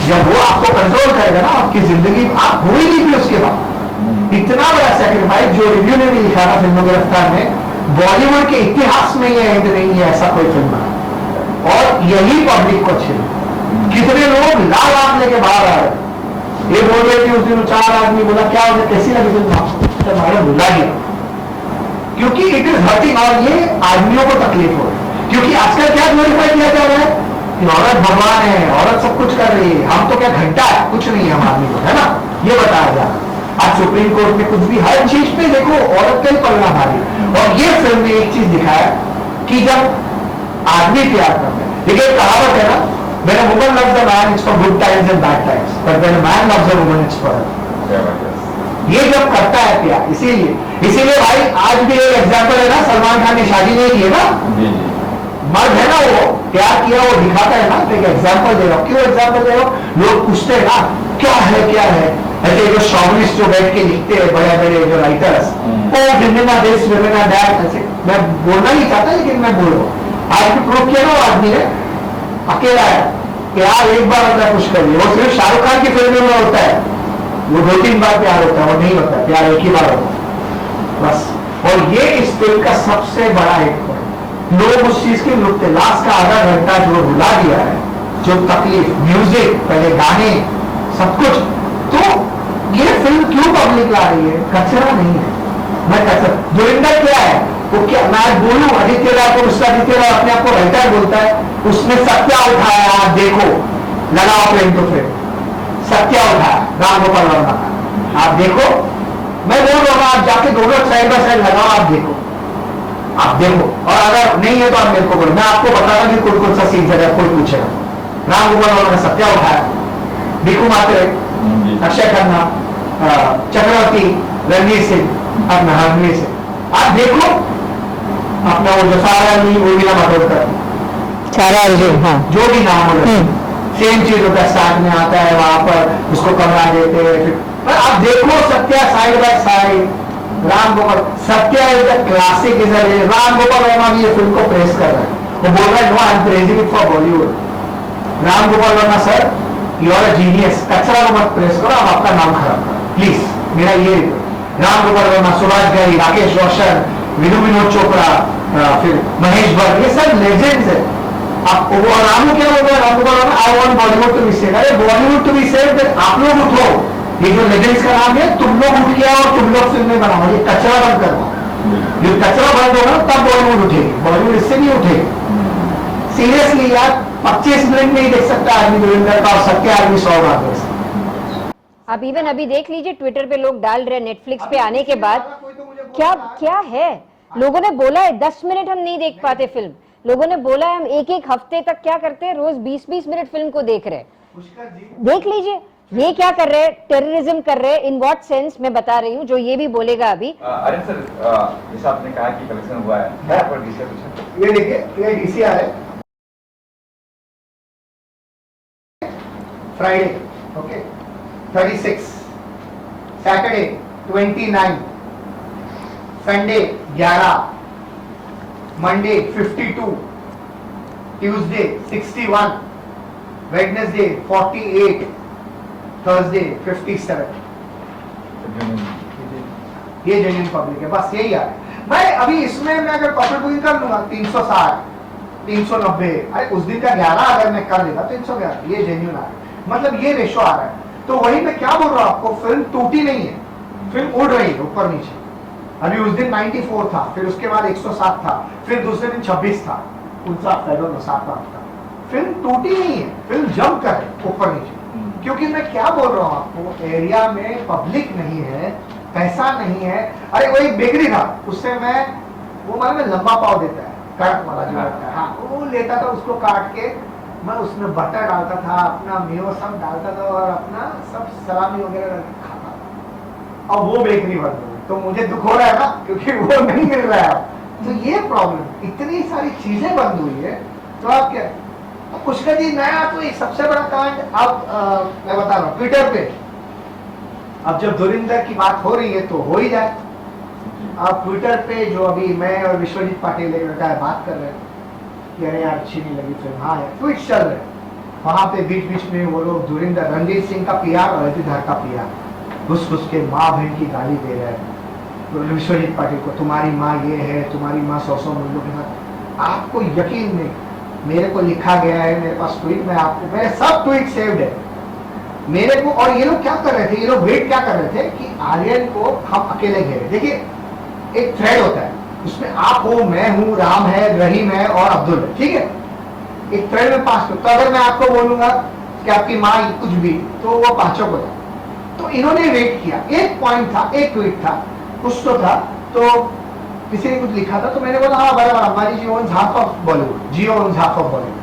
जब वो आपको कंट्रोल करेगा ना, आपकी जिंदगी आप हो ही नहीं थी उसके बाद। इतना बड़ा सेक्रीफाइस जो रिव्यू ने भी लिखा था फिल्म गिरफ्तार में, बॉलीवुड के इतिहास में यह नहीं है ऐसा कोई फिल्म बना। और यही पब्लिक को अच्छी लगी। कितने लोग लाल आंख लेके बाहर आ रहे, ये बोल रहे थे उस दिन 4 आदमी बोला क्या हो, कैसी लगी फिल्म आपको? हमारा भुला गया, क्योंकि इट इज हर्टिंग। और ये आदमियों को तकलीफ हो रही है, क्योंकि आजकल क्या ग्लोरीफाई किया जा रहा है कि औरत भगवान है, औरत सब कुछ कर रही है, हम तो क्या घंटा है, कुछ नहीं है हम आदमी को, है ना, ये बताया जा रहा है। आज सुप्रीम कोर्ट में कुछ भी हर चीज पे देखो औरत का ही पलड़ा भारी। और ये फिल्म में एक चीज दिखाया कि जब आदमी प्यार करता है, देखिए एक कहावत है ना, when a woman loves a man it's for good times and bad times, but when a man loves a woman it's for her। ये जब करता है प्यार, इसीलिए भाई आज भी एक एग्जाम्पल है ना, सलमान खान ने शादी नहीं की है ना, मर्द है ना, वो प्यार किया, वो दिखाता है ना, तो एक एग्जाम्पल दे रहा हूं। क्यों एग्जाम्पल दे रहा हूं? लोग पूछते हैं ना क्या है, ऐसे जो शॉविनिस्ट जो बैठ के लिखते हैं बड़े बड़े जो writers, oh women are this, women are that, ऐसे मैं बोलना नहीं चाहता लेकिन मैं बोल रहा हूँ। आज भी प्रूव किया ना वो आदमी ने, अकेला है, प्यार एक बार होता है पुष्कर जी, वो सिर्फ शाहरुख खान की फिल्मों में होता है, वो 2-3 बार प्यार होता है, वो नहीं होता है प्यार, एक ही बार होता है बस। और ये इस फिल्म का सबसे बड़ा हिट है। लोग उस चीज की लुटते, लास्ट का आधा घंटा जो रुला दिया है, जो तकलीफ, म्यूजिक, पहले गाने, सब कुछ, तो ये फिल्म क्यों पब्लिक ला रही है? कचरा नहीं है, मैं कचरा, धुरिंदर क्या है वो, क्या मैं बोलूं, आदित्य राय को, उसका आदित्य राय अपने आप को राइटर बोलता है, उसने सत्या उठाया, आप देखो, लगाओ प्रेम तो फिर सत्या उठाया राम गोपाल वर्मा का, आप देखो, मैं बोल रहा हूँ आप जाके दोनों साइड बाय साइड लगाओ, आप देखो। और अगर नहीं है तो आप मेरे को बोलो, मैं आपको बताऊंगा कि कौन सा सीन है, कोई पूछेगा। राम गोपाल वर्मा ने सत्या उठाया, भिकू मात्रे, अक्षय खन्ना, चक्रवर्ती, रणवीर सिंह, अपना रणवीर सिंह, आप देखो अपना वो जो सारा वो भी ना माधोकर, हाँ, जो भी नाम हो, सेम चीज होता है, स्टार्ट में आता है वहां पर उसको कमरा देते हैं, पर आप देखो Satya side by side, Ram Gopal, Satya is the classic, is Ram Gopal Verma भी ये फिल्म को प्रेस कर रहा है, वो बोल रहा है no I am praising it for Bollywood. Ram Gopal Varma sir, you are a genius, कचरा को मत प्रेस करो, आप अपना नाम खराब करो प्लीज, मेरा ये राम गोपाल वर्मा, सुभाष घई, राकेश रोशन, विनोद चोपड़ा, फिर महेश भट्ट, ये सब लेजेंड्स है। आप वो रामू क्या बोल रहे हैं, Ram Gopal Varma, I want Bollywood to be sad, अरे बॉलीवुड टू बी सेड, आप लोग उठो, ये जो लेजेंड्स का नाम है, तुम लोग उठ गया और तुम लोग फिल्में बनाओ, ये कचरा बंद करो, ये कचरा बंद होगा तब बॉलीवुड उठेगी, बॉलीवुड इससे नहीं उठेगी। सीरियसली यार, 25 मिनट में ही देख सकता है आदमी धुरिंदर का, और सत्या आदमी 100 बार देख सकता। आप इवन अभी देख लीजिए ट्विटर पे लोग डाल रहे हैं नेटफ्लिक्स पे आने के बाद, क्या है, लोगों ने बोला है 10 मिनट हम नहीं देख पाते फिल्म, लोगों ने बोला है हम एक हफ्ते तक क्या करते हैं, रोज 20-20 मिनट फिल्म को देख रहे हैं। देख लीजिए ये क्या कर रहे हैं, टेररिज्म कर रहे हैं, इन व्हाट सेंस, मैं बता रही हूँ, जो ये भी बोलेगा अभी। अरे सर, जैसा आपने कहा कि कलेक्शन हुआ है, ये देखिए, ये DCR है, Friday okay 36, Saturday 29, Sunday 11, Monday 52, Tuesday 61, Wednesday 48, Thursday 57। ये जेन्युइन पब्लिक है, बस यही है। मैं अभी इसमें मैं अगर कॉर्पोरेट बुकिंग कर लूंगा 360, 390, अरे उस दिन का 11 अगर मैं कर लेता 311, ये जेन्युइन आ रहा है, मतलब ये रेशो आ रहा है। तो वही मैं क्या बोल रहा हूँ आपको, फिल्म टूटी नहीं है, फिल्म उड़ रही है ऊपर नीचे। अभी उस दिन 94 था, फिर उसके बाद 107 था, फिर दूसरे दिन 26 था, 7 था। फिल्म टूटी नहीं है, फिल्म जंप कर है ऊपर नीचे। क्योंकि मैं क्या बोल रहा हूँ आपको, एरिया में पब्लिक नहीं है, पैसा नहीं है। अरे वो एक बेकरी था, उससे मैं वो मतलब लंबा पाव देता है, कड़क वाला जो होता है, हाँ वो लेता था, उसको काट के मैं उसमें बटर डालता था, अपना मेयो सब डालता था और अपना सब सलामी वगैरह खाता था। और वो बेकरी बंद हो गई, तो मुझे दुख हो रहा है ना, क्योंकि वो नहीं मिल रहा है। तो ये प्रॉब्लम, इतनी सारी चीजें बंद हुई है, तो आप क्या पुष्कर जी नया तो एक सबसे बड़ा कांड अब मैं बता रहा हूँ ट्विटर पे, अब जब धुरिंदर की बात हो रही है तो हो ही जाए। अब ट्विटर पे जो अभी मैं और विश्वजीत पाटिल एक लड़का बात कर रहे हैं कि अरे यार अच्छी नहीं लगी फिल्म, हाँ यार ट्वीट चल रहे हैं, वहां पे बीच बीच में वो लोग धुरिंदर रणवीर सिंह का पीआर और अतिधार का पीआर घुस घुस के माँ बहन की गाली दे रहे हैं विश्वजीत पाटिल को, तुम्हारी माँ ये है, तुम्हारी माँ 100 मूल्यों के साथ। आपको यकीन नहीं, मेरे को लिखा गया है, मेरे पास ट्वीट में आपको, मेरे सब ट्वीट सेव्ड है मेरे को। और ये लोग क्या कर रहे थे, ये लोग वेट क्या कर रहे थे कि आर्यन को हम अकेले घेरे। देखिए एक थ्रेड होता है, उसमें आप हो, मैं हूं, राम है, रहीम है और अब्दुल है, ठीक है। एक थ्रेड में 5 लोग, तो अगर मैं आपको बोलूंगा कि आपकी माँ कुछ भी, तो वो 5 को था। तो इन्होंने वेट किया, एक पॉइंट था, एक ट्वीट था, कुछ तो था, तो किसी ने कुछ लिखा था, तो मैंने बोला हाँ बराबर, हमारी जी owns half of Bollywood, Jio owns half of Bollywood,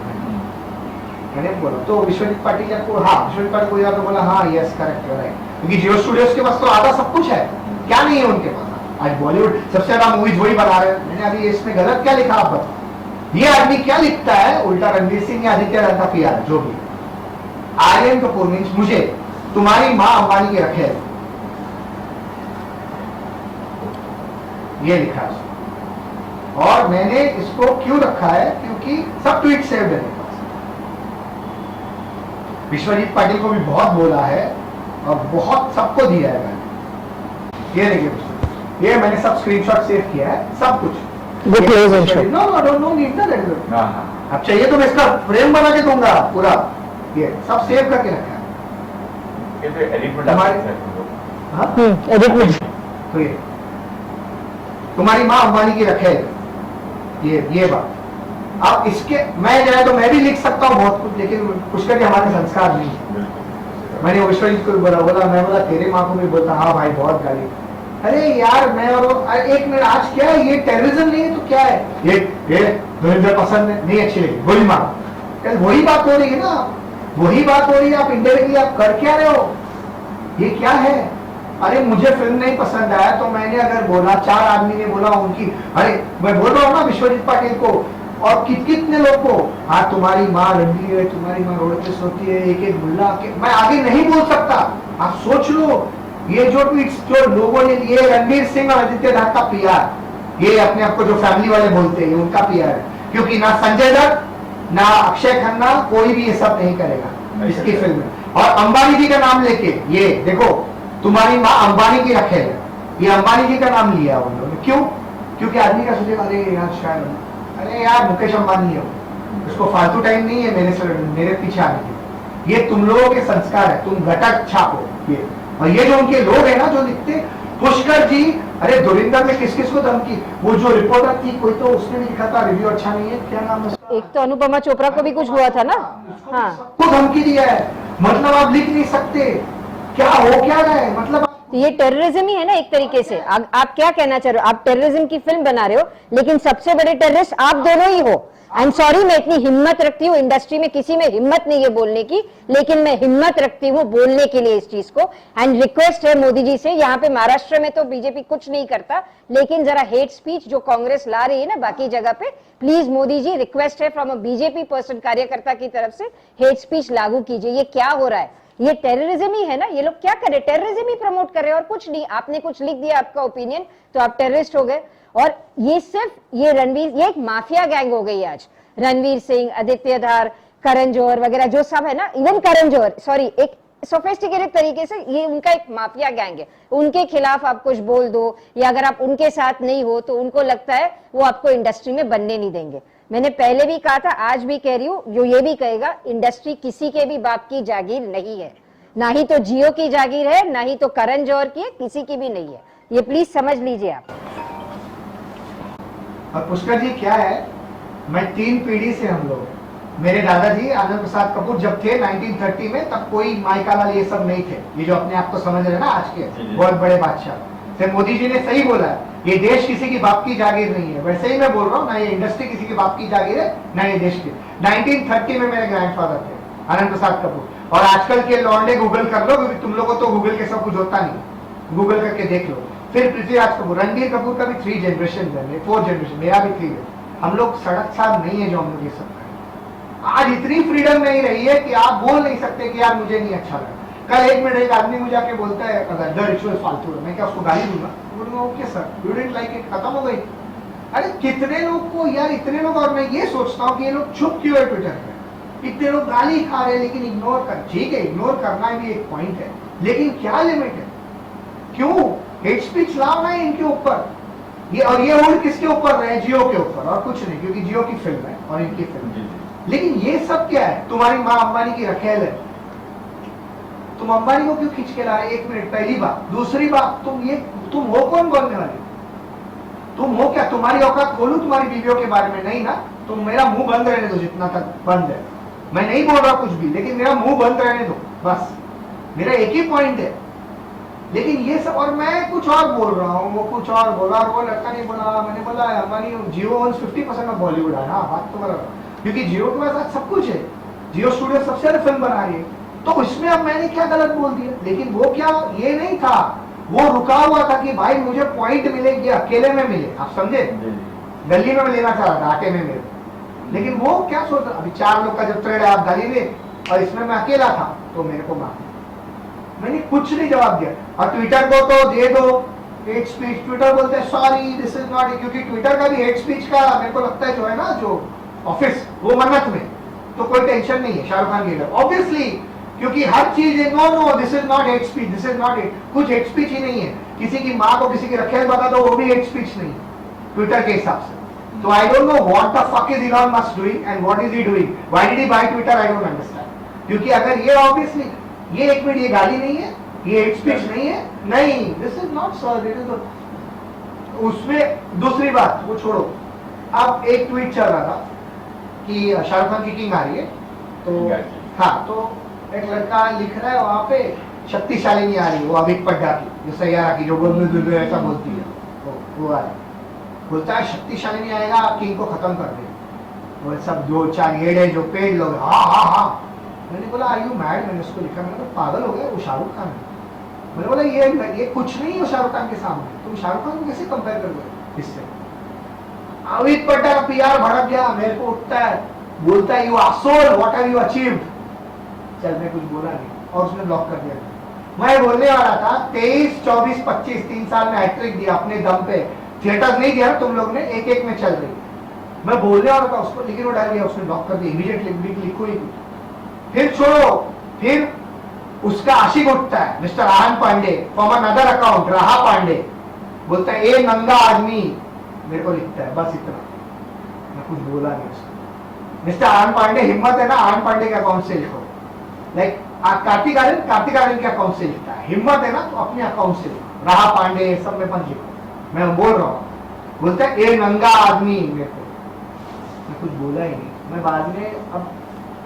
मैंने बोला। तो विश्वजीत पाटिल को, हाँ विश्वजीत पाटिल को तो बोला हाँ यस करेक्ट राइट, क्योंकि जियो स्टूडियोज के पास तो आधा सब कुछ है, क्या नहीं है उनके पास। आज बॉलीवुड सबसे ज्यादा मूवीज वही बना रहे हैं। मैंने अभी इसमें गलत क्या लिखा आप बताओ। ये आदमी क्या लिखता है उल्टा, रणवीर सिंह या आदित्य रंधा पीआर जो भी, आर्यन कपूर मीन्स मुझे तुम्हारी माँ अंबानी के रखे, ये लिखा है। और मैंने इसको क्यों रखा है, क्योंकि सब ट्वीट सेव्ड है। विश्वजीत पाटिल को भी बहुत बोला है और बहुत सबको दिया है मैंने। ये देखिए ये मैंने सब स्क्रीनशॉट सेव किया है, सब कुछ। नो नो नो नीड ना, अब चाहिए तो मैं इसका फ्रेम बना के दूंगा पूरा, ये सब सेव करके रखा है। ये तो एडिट में एडिट में तो ये तुम्हारी माँ अंबानी की रखे, ये बात। अब इसके मैं जाए तो मैं भी लिख सकता हूँ बहुत कुछ, लेकिन पुष्कर के हमारे संस्कार नहीं है। मैंने विश्वजीत को बोला, मैं बोला तेरे माँ को भी बोलता हाँ भाई बहुत गाली। अरे यार मैं और एक मिनट, आज क्या है ये, टेररिज्म नहीं है तो क्या है ये धुरिंदर पसंद है, नहीं अच्छी लगी, गोली मार। वही बात हो रही है ना, वही बात हो रही है। आप इंडायरेक्टली आप कर क्या रहे हो, ये क्या है। अरे मुझे फिल्म नहीं पसंद आया तो मैंने अगर बोला, 4 आदमी ने बोला उनकी, अरे मैं बोल रहा हूँ ना विश्वजीत पाटिल को और कितने लोग को, हाँ तुम्हारी माँ रंडी है, तुम्हारी माँ रोड पे सोती है, एक मुल्ला के, मैं आगे नहीं बोल सकता। आप सोच लो, ये जो ट्वीट्स जो लोगों ने लिए, रणवीर सिंह और आदित्य नाथ का पीआर, ये अपने आप को जो फैमिली वाले बोलते हैं उनका पीआर है, क्योंकि ना संजय दत्त ना अक्षय खन्ना कोई भी ये सब नहीं करेगा इसकी फिल्म में। और अंबानी जी का नाम लेके, ये देखो तुम्हारी माँ अंबानी की रखे, ये अंबानी जी का नाम लिया उन लोगों ने, क्यों? क्योंकि आदमी का सोचेगा अरे यार शायद, अरे यार मुकेश अंबानी है, उसको फालतू टाइम नहीं है मेरे पीछे आने के। ये तुम लोगों के संस्कार है, तुम घटक छापो ये। और ये जो उनके लोग हैं ना जो लिखते, पुष्कर जी, अरे धुरिंदर में किस किस को धमकी, वो जो रिपोर्टर थी कोई, तो उसने भी लिखा था रिव्यू अच्छा नहीं है, क्या नाम है उसका? एक तो अनुपमा चोपड़ा को भी कुछ हुआ था ना, हाँ सबको धमकी दिया है। मतलब आप लिख नहीं सकते, क्या हो क्या रहा है, मतलब तो ये टेररिज्म ही है ना एक तरीके से। आप क्या कहना चाह रहे हो, आप टेररिज्म की फिल्म बना रहे हो, लेकिन सबसे बड़े टेररिस्ट आप दोनों ही हो। आई एम सॉरी, मैं इतनी हिम्मत रखती हूँ, इंडस्ट्री में किसी में हिम्मत नहीं है बोलने की, लेकिन मैं हिम्मत रखती हूँ बोलने के लिए इस चीज को। एंड रिक्वेस्ट है मोदी जी से, यहाँ पे महाराष्ट्र में तो बीजेपी कुछ नहीं करता, लेकिन जरा हेट स्पीच जो कांग्रेस ला रही है ना बाकी जगह पे, प्लीज मोदी जी रिक्वेस्ट है फ्रॉम अ बीजेपी पर्सन, कार्यकर्ता की तरफ से हेट स्पीच लागू कीजिए। ये क्या हो रहा है, ये टेररिज्म ही है ना, ये लोग क्या कर रहे हैं, टेररिज्म ही प्रमोट कर रहे हैं और कुछ नहीं। आपने कुछ लिख दिया आपका ओपिनियन तो आप टेररिस्ट हो गए। और ये सिर्फ ये रणवीर, ये एक माफिया गैंग हो गई आज। रणवीर सिंह, आदित्य धार, करण जौहर वगैरह जो सब है ना, इवन करण जौहर, सॉरी, एक सोफिस्टिकेटेड तरीके से ये उनका एक माफिया गैंग है। उनके खिलाफ आप कुछ बोल दो या अगर आप उनके साथ नहीं हो तो उनको लगता है वो आपको इंडस्ट्री में बनने नहीं देंगे। मैंने पहले भी कहा था, आज भी कह रही हूँ, जो ये भी कहेगा, इंडस्ट्री किसी के भी बाप की जागीर नहीं है, ना ही तो जियो की जागीर है, ना ही तो करण जौहर की है, किसी की भी नहीं है। ये प्लीज समझ लीजिए आप। और पुष्कर जी क्या है, मैं 3 पीढ़ी से हम लोग, मेरे दादाजी आनंद प्रसाद कपूर जब थे 1930 में, तब कोई माइकालाल ये सब नहीं थे, ये जो अपने आप को समझ रहे हैं ना आज के बहुत बड़े बादशाह। से मोदी जी ने सही बोला, ये देश किसी की बाप की जागीर नहीं है। वैसे ही मैं बोल रहा हूँ, ना ये इंडस्ट्री किसी की बाप की जागीर है, ना ये देश की। 1930 में मेरे ग्रैंडफादर थे आनंद प्रसाद कपूर। और आजकल के लौंडे गूगल कर लो, क्योंकि तुम लोगों को तो गूगल के सब कुछ होता नहीं, गूगल करके देख लो। फिर पृथ्वीराज कपूर, रणबीर कपूर का भी 3 जनरेशन है, 4 जनरेशन, मेरा भी 3 है। हम लोग सड़क साहब नहीं है जो हम लोग ये सब करें। आज इतनी फ्रीडम नहीं रही है कि आप बोल नहीं सकते कि यार मुझे नहीं अच्छा लगा। कल 1 मिनट एक आदमी मुझे आके बोलता है अगर द रिचुअल फालतू है, मैं क्या उसको गाली दूंगा? बोलूंगा okay sir, you didn't like it, खत्म हो गई। अरे कितने लोग को यार, इतने लोग, और मैं ये सोचता हूँ कि ये लोग चुप क्यों है ट्विटर पे, इतने लोग गाली खा रहे हैं लेकिन इग्नोर कर, ठीक है इग्नोर करना भी एक पॉइंट है, लेकिन क्या लिमिट है? क्यों हेट स्पीच लाओ ना इनके ऊपर, ये और ये उड़ किसके ऊपर रहे? जियो के ऊपर, और कुछ नहीं, क्योंकि जियो की फिल्म है और इनकी फिल्म। लेकिन ये सब क्या है? तुम्हारी माँ अंबानी की रखेल है, तुम अंबानी को क्यों खींच के ला रहे? 1 मिनट, पहली बात। दूसरी बात, तुम हो कौन बोलने वाले? तुम हो क्या? तुम्हारी औकात खोलू तुम्हारी बीवियों के बारे में? नहीं ना, तुम मेरा मुंह बंद रहने दो जितना तक बंद है, मैं नहीं बोल रहा कुछ भी, लेकिन मेरा मुंह बंद रहने दो बस, मेरा एक ही पॉइंट है। लेकिन ये सब, और मैं कुछ और बोल रहा हूँ, वो कुछ और बोला, और वो लड़का नहीं बोला, मैंने बोला अंबानी जियो ओन्स 50% ऑफ बॉलीवुड है। हाँ बात तो बराबर, क्योंकि जियो के पास आज सब कुछ है, जियो स्टूडियो सबसे ज्यादा फिल्म बना रही है, तो उसमें अब मैंने क्या गलत बोल दिया? लेकिन वो क्या, ये नहीं था, वो रुका हुआ था कि भाई मुझे पॉइंट मिले, ये अकेले में मिले, आप समझे? गली में लेना चाह रहा था, आटे में मिले, लेकिन वो क्या सोचता, अभी 4 लोग का जब थ्रेड है, आप गाली दे, और इसमें मैं अकेला था तो मेरे को मार, मैंने कुछ नहीं जवाब दिया। और ट्विटर को तो दे दो हेट स्पीच, ट्विटर बोलते हैं सॉरी दिस इज नॉट, क्योंकि ट्विटर का भी हेट स्पीच का मेरे को लगता है जो है ना, जो ऑफिस वो मन्नत में, तो कोई टेंशन नहीं है शाहरुख खान की, ऑब्वियसली, क्योंकि हर चीज है no this is not hate speech, this is not hate, कुछ हेट स्पीच ही नहीं है। किसी की माँ को किसी की रखेल बता दो, वो भी हेट स्पीच नहीं है ट्विटर के हिसाब से। तो I don't know what the fuck is Elon Musk doing and what is he doing, why did he buy Twitter, I don't understand. क्योंकि अगर ये ऑब्वियसली, ये 1 मिनट, ये गाली नहीं है, ये हेट स्पीच नहीं है, नहीं this is not sir, it is. उसमें दूसरी बात वो छोड़ो, अब एक ट्वीट चल रहा था कि शाहरुख खान की किंग आ रही है, तो हाँ, तो एक लड़का लिख रहा है वहां पे शक्तिशाली आ रही है, वो अभिक पड्डा की, जो सैयारा की, जो बोल ऐसा बोलती है, वो आ रही, बोलता है शक्तिशाली नहीं आएगा, किंग को खत्म कर दे। वो सब 2-4 येड़े जो पेड़ लोग, हाँ हाँ हाँ। मैंने बोला आर यू मैड? मैंने उसको लिखा, मैंने बोला पागल हो गया, वो शाहरुख खान है। मैंने बोला ये कुछ नहीं है शाहरुख खान के सामने, तुम शाहरुख खान को कैसे कंपेयर कर रहे इससे? अमित पट्टा का पीआर भड़क गया, मेरे को उठता है, बोलता है यू आसोल, व्हाट हैव यू अचीव्ड? चल मैं कुछ बोला नहीं, और उसने ब्लॉक कर दिया। मैं बोलने वाला था 23, 24, 25 3 साल में हैट्रिक दिया अपने दम पे, थिएटर नहीं दिया तुम लोग ने, एक में चल रही, मैं बोलने वाला था उसको, लेकिन वो डाल दिया, उसने ब्लॉक कर दिया इमीडिएटली, लिखो ही कुछ। फिर छोड़ो, फिर उसका आशिक उठता है mister Aahan Panday from another account, Raha Panday, बोलता है ए नंगा आदमी, मेरे को लिखता है, बस इतना, मैं कुछ बोला नहीं उसको। मिस्टर आहान पांडे, हिम्मत है ना आहान पांडे के अकाउंट से लिखो, लाइक कार्तिक आर्यन के अकाउंट से लिखता है, हिम्मत है ना तो अपने अकाउंट से लिखो, राहा पांडे सब में मत लिखो, मैं बोल रहा हूँ। बोलता है ए नंगा आदमी, मेरे को, मैं कुछ बोला ही नहीं, मैं बाद में, अब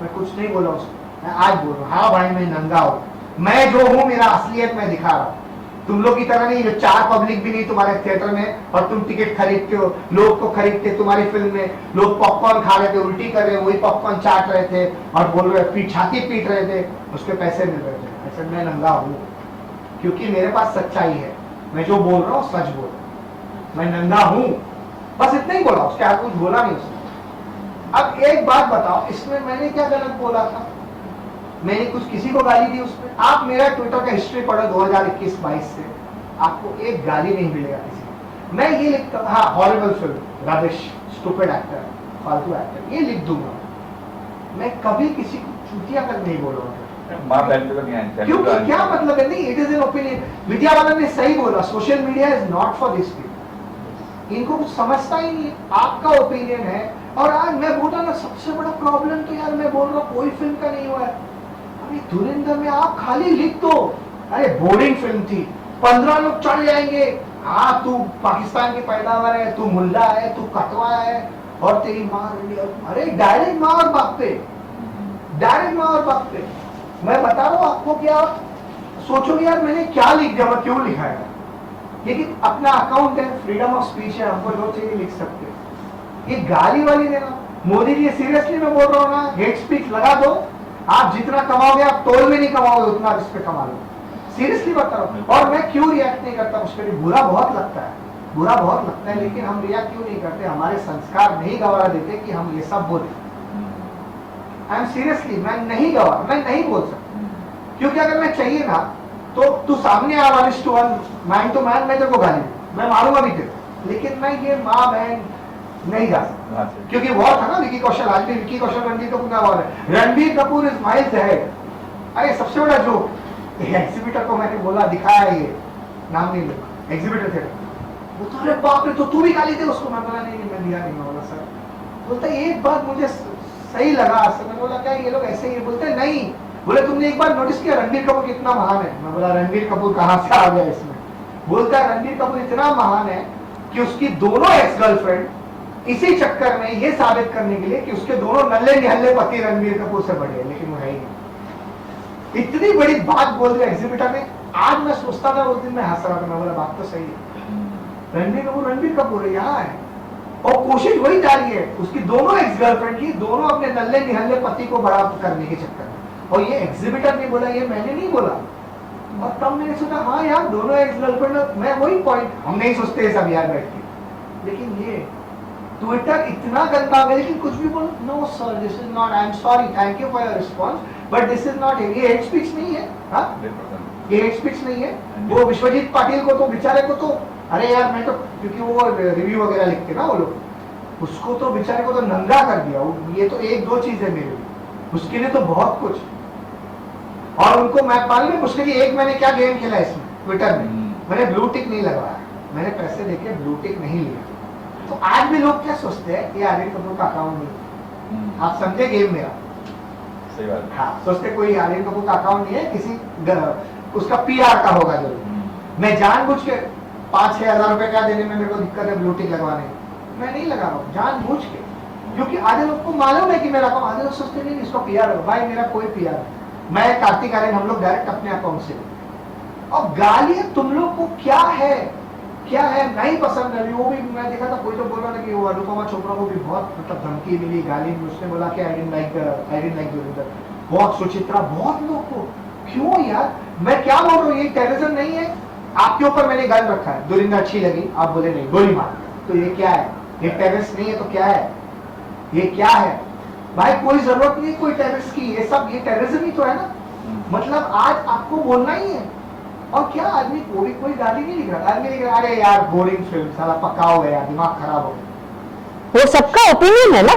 मैं कुछ नहीं बोला उसको, मैं आज बोल रहा हूँ, हाँ भाई मैं नंगा हूँ, मैं जो हूँ मेरा असलियत मैं दिखा रहा हूँ, तुम लोग की तरह नहीं जो 4 पब्लिक भी नहीं तुम्हारे थिएटर में, और तुम टिकट खरीदते हो, लोग को खरीदते तुम्हारी फिल्म में, लोग पॉपकॉर्न खा रहे थे, उल्टी कर रहे, वही पॉपकॉर्न चाट रहे थे और बोल रहे छाती पीट रहे थे, उसके पैसे मिल रहे थे। ऐसा मैं नंगा हूँ क्योंकि मेरे पास सच्चाई है, मैं जो बोल रहा हूँ सच बोल रहा हूँ, मैं नंगा हूँ, बस इतना ही बोला, उसके आगे कुछ बोला नहीं उसने। अब एक बात बताओ, इसमें मैंने क्या गलत बोला था? मैंने कुछ किसी को गाली दी उसमें? आप मेरा ट्विटर का हिस्ट्री पढ़ो 2021-22 से, आपको एक गाली नहीं मिलेगा किसी को। मैं ये लिखता, हाँ horrible film, rubbish, stupid actor, फालतू एक्टर, ये लिख दूंगा, मैं कभी किसी को चूतिया कर नहीं बोला। क्योंकि क्या मतलब है? नहीं, it is an opinion. Media वाला ने सही बोला, social media is not for this people, इनको कुछ समझता ही नहीं है, आपका ओपिनियन है। और आज मैं बोला ना, सबसे बड़ा प्रॉब्लम तो यार मैं बोल रहा हूँ कोई फिल्म का नहीं हुआ है। अभी धुरंधर में आप खाली लिख दो, अरे बोरिंग फिल्म थी, 15 लोग चढ़ जाएंगे, हाँ तू पाकिस्तान की पैदावार है, तू मुल्ला है, तू कटवा है, और तेरी माँ, अरे डायरेक्ट माँ और बाप पे, डायरेक्ट माँ और बाप पे। मैं बता रहा हूँ आपको, क्या सोचोगे यार मैंने क्या लिख दिया, मैं क्यों लिखा है? लेकिन अपना अकाउंट है, फ्रीडम ऑफ स्पीच है, हमको जो चाहिए लिख सकते हैं। ये गाली वाली देना, मोदी जी सीरियसली मैं बोल रहा हूँ ना, हेट स्पीच लगा दो, आप जितना कमाओगे आप तोल में नहीं कमाओगे उतना इस पे कमा लो, सीरियसली बता रहा हूँ। और मैं क्यों रिएक्ट नहीं करता उस पर? बुरा बहुत लगता है, बुरा बहुत लगता है, लेकिन हम रिएक्ट क्यों नहीं करते? हमारे संस्कार नहीं गवारा देते कि हम ये सब बोले। आई एम सीरियसली, मैं नहीं गवा, मैं नहीं बोल सकता, क्योंकि अगर मैं चाहिए ना तो तू सामने आ 1:1 मैन टू मैन, मैं तेरे को गाली मैं मारूंगा भी तेरे, लेकिन मैं ये माँ बहन नहीं गा सकता, क्योंकि वॉर था ना विकी कौशल, आज भी विकी कौशल रणबीर कपूर का वॉर है, Ranbir Kapoor is miles ahead. अरे सबसे बड़ा जोक, एग्जीबिटर को मैंने बोला दिखाया, ये नाम नहीं लूंगा, एग्जीबिटर थे, वो तो अरे बाप रे, तो तू भी गाली दे उसको, मैं बोला नहीं मैं दिया नहीं, मैं बोला सर, बोलता एक बात मुझे सही लगा, मैं बोला क्या ये लोग ऐसे ही बोलते, नहीं बोले तुमने एक बार नोटिस किया रणबीर कपूर कितना महान है, मैं बोला रणबीर कपूर कहां से आ गया इसमें, बोलता है रणबीर कपूर इतना महान है कि उसकी दोनों एक्स गर्लफ्रेंड इसी चक्कर में ये साबित करने के लिए कि उसके दोनों नल्ले निहल्ले पति रणबीर कपूर से बड़े हैं, लेकिन वो है ही नहीं। इतनी बड़ी बात बोल दी एग्जीबिटर ने, आज मैं सोचता था उस दिन मैं हंस रहा था, मैं बोला बात तो सही है, रणबीर कपूर है, यहाँ है और कोशिश वही जारी है उसकी दोनों एक्स गर्लफ्रेंड की, दोनों अपने नल्ले निहल्ले पति को बड़ा करने के चक्कर में, और ये एग्जीबिटर ने बोला, ये मैंने नहीं बोला। और तब मैंने सोचा हाँ यार दोनों एक्स गर्लफ्रेंड, मैं वही पॉइंट, हम नहीं सोचते सब यार बैठ के, लेकिन ये ट्विटर इतना गंदा हो गया, लेकिन कुछ भी बोलो, no sir this is not, I am sorry, thank you for your response, but this is not, ये हेट स्पीच नहीं है, हाँ ये हेट स्पीच नहीं है। वो विश्वजीत पाटिल को तो बेचारे को तो, अरे यार मैं तो, क्योंकि वो रिव्यू वगैरह लिखते ना वो लोग, उसको तो बेचारे को तो नंगा कर दिया, ये तो एक दो चीज है मेरे लिए, उसके लिए तो बहुत कुछ। और उनको मैं मालूम है उसके लिए एक मैंने क्या गेम खेला इसमें ट्विटर में, मैंने ब्लू टिक नहीं लगवाया, मैंने पैसे देके ब्लू टिक नहीं लिया। तो आज भी लोग क्या सोचते हैं ये आर्यन कपूर का अकाउंट नहीं, आप समझे गेम मेरा, सही बात। हाँ सोचते कोई आर्यन कपूर का अकाउंट नहीं है, किसी उसका PR का होगा जरूर। मैं जानबूझ के 5-6 हजार रुपए क्या देने में मेरे को दिक्कत है ब्लू टिक लगवाने, मैं नहीं लगा रहा हूँ जानबूझ के, क्योंकि आधे लोग को मालूम है कि मेरा अकाउंट, आधे लोग सोचते नहीं इसका PR है, भाई मेरा कोई PR नहीं, मैं कार्तिक आर्यन हम लोग डायरेक्ट अपने अकाउंट से। और गालियां तुम लोग को क्या है नहीं पसंद है, वो भी मैं देखा था कोई तो बोल रहा था कि वो अनुपमा चोपड़ा को भी बहुत मतलब धमकी मिली, गाली, उसने बोला कि आई डिडंट लाइक दुरिंदर, बहुत सुचित्रा, बहुत लोग को, क्यों यार, मैं क्या बोल रहा हूँ ये टेररिज्म नहीं है, आपके ऊपर मैंने गन रखा है, दुरिंदर अच्छी लगी आप बोले नहीं गोली मार, तो ये क्या है, ये टेररिस्ट नहीं है तो क्या है, ये क्या है भाई, कोई जरूरत नहीं कोई टेररिस्ट की, ये सब ये टेररिज्म ही तो है ना, मतलब आज आपको बोलना ही है। और क्या आदमी को भी कोई गाली नहीं लिख रहा, आदमी लिख रहा अरे यार बोरिंग फिल्म, साला पक्का हो गया, दिमाग खराब हो गया, वो सबका ओपिनियन है ना,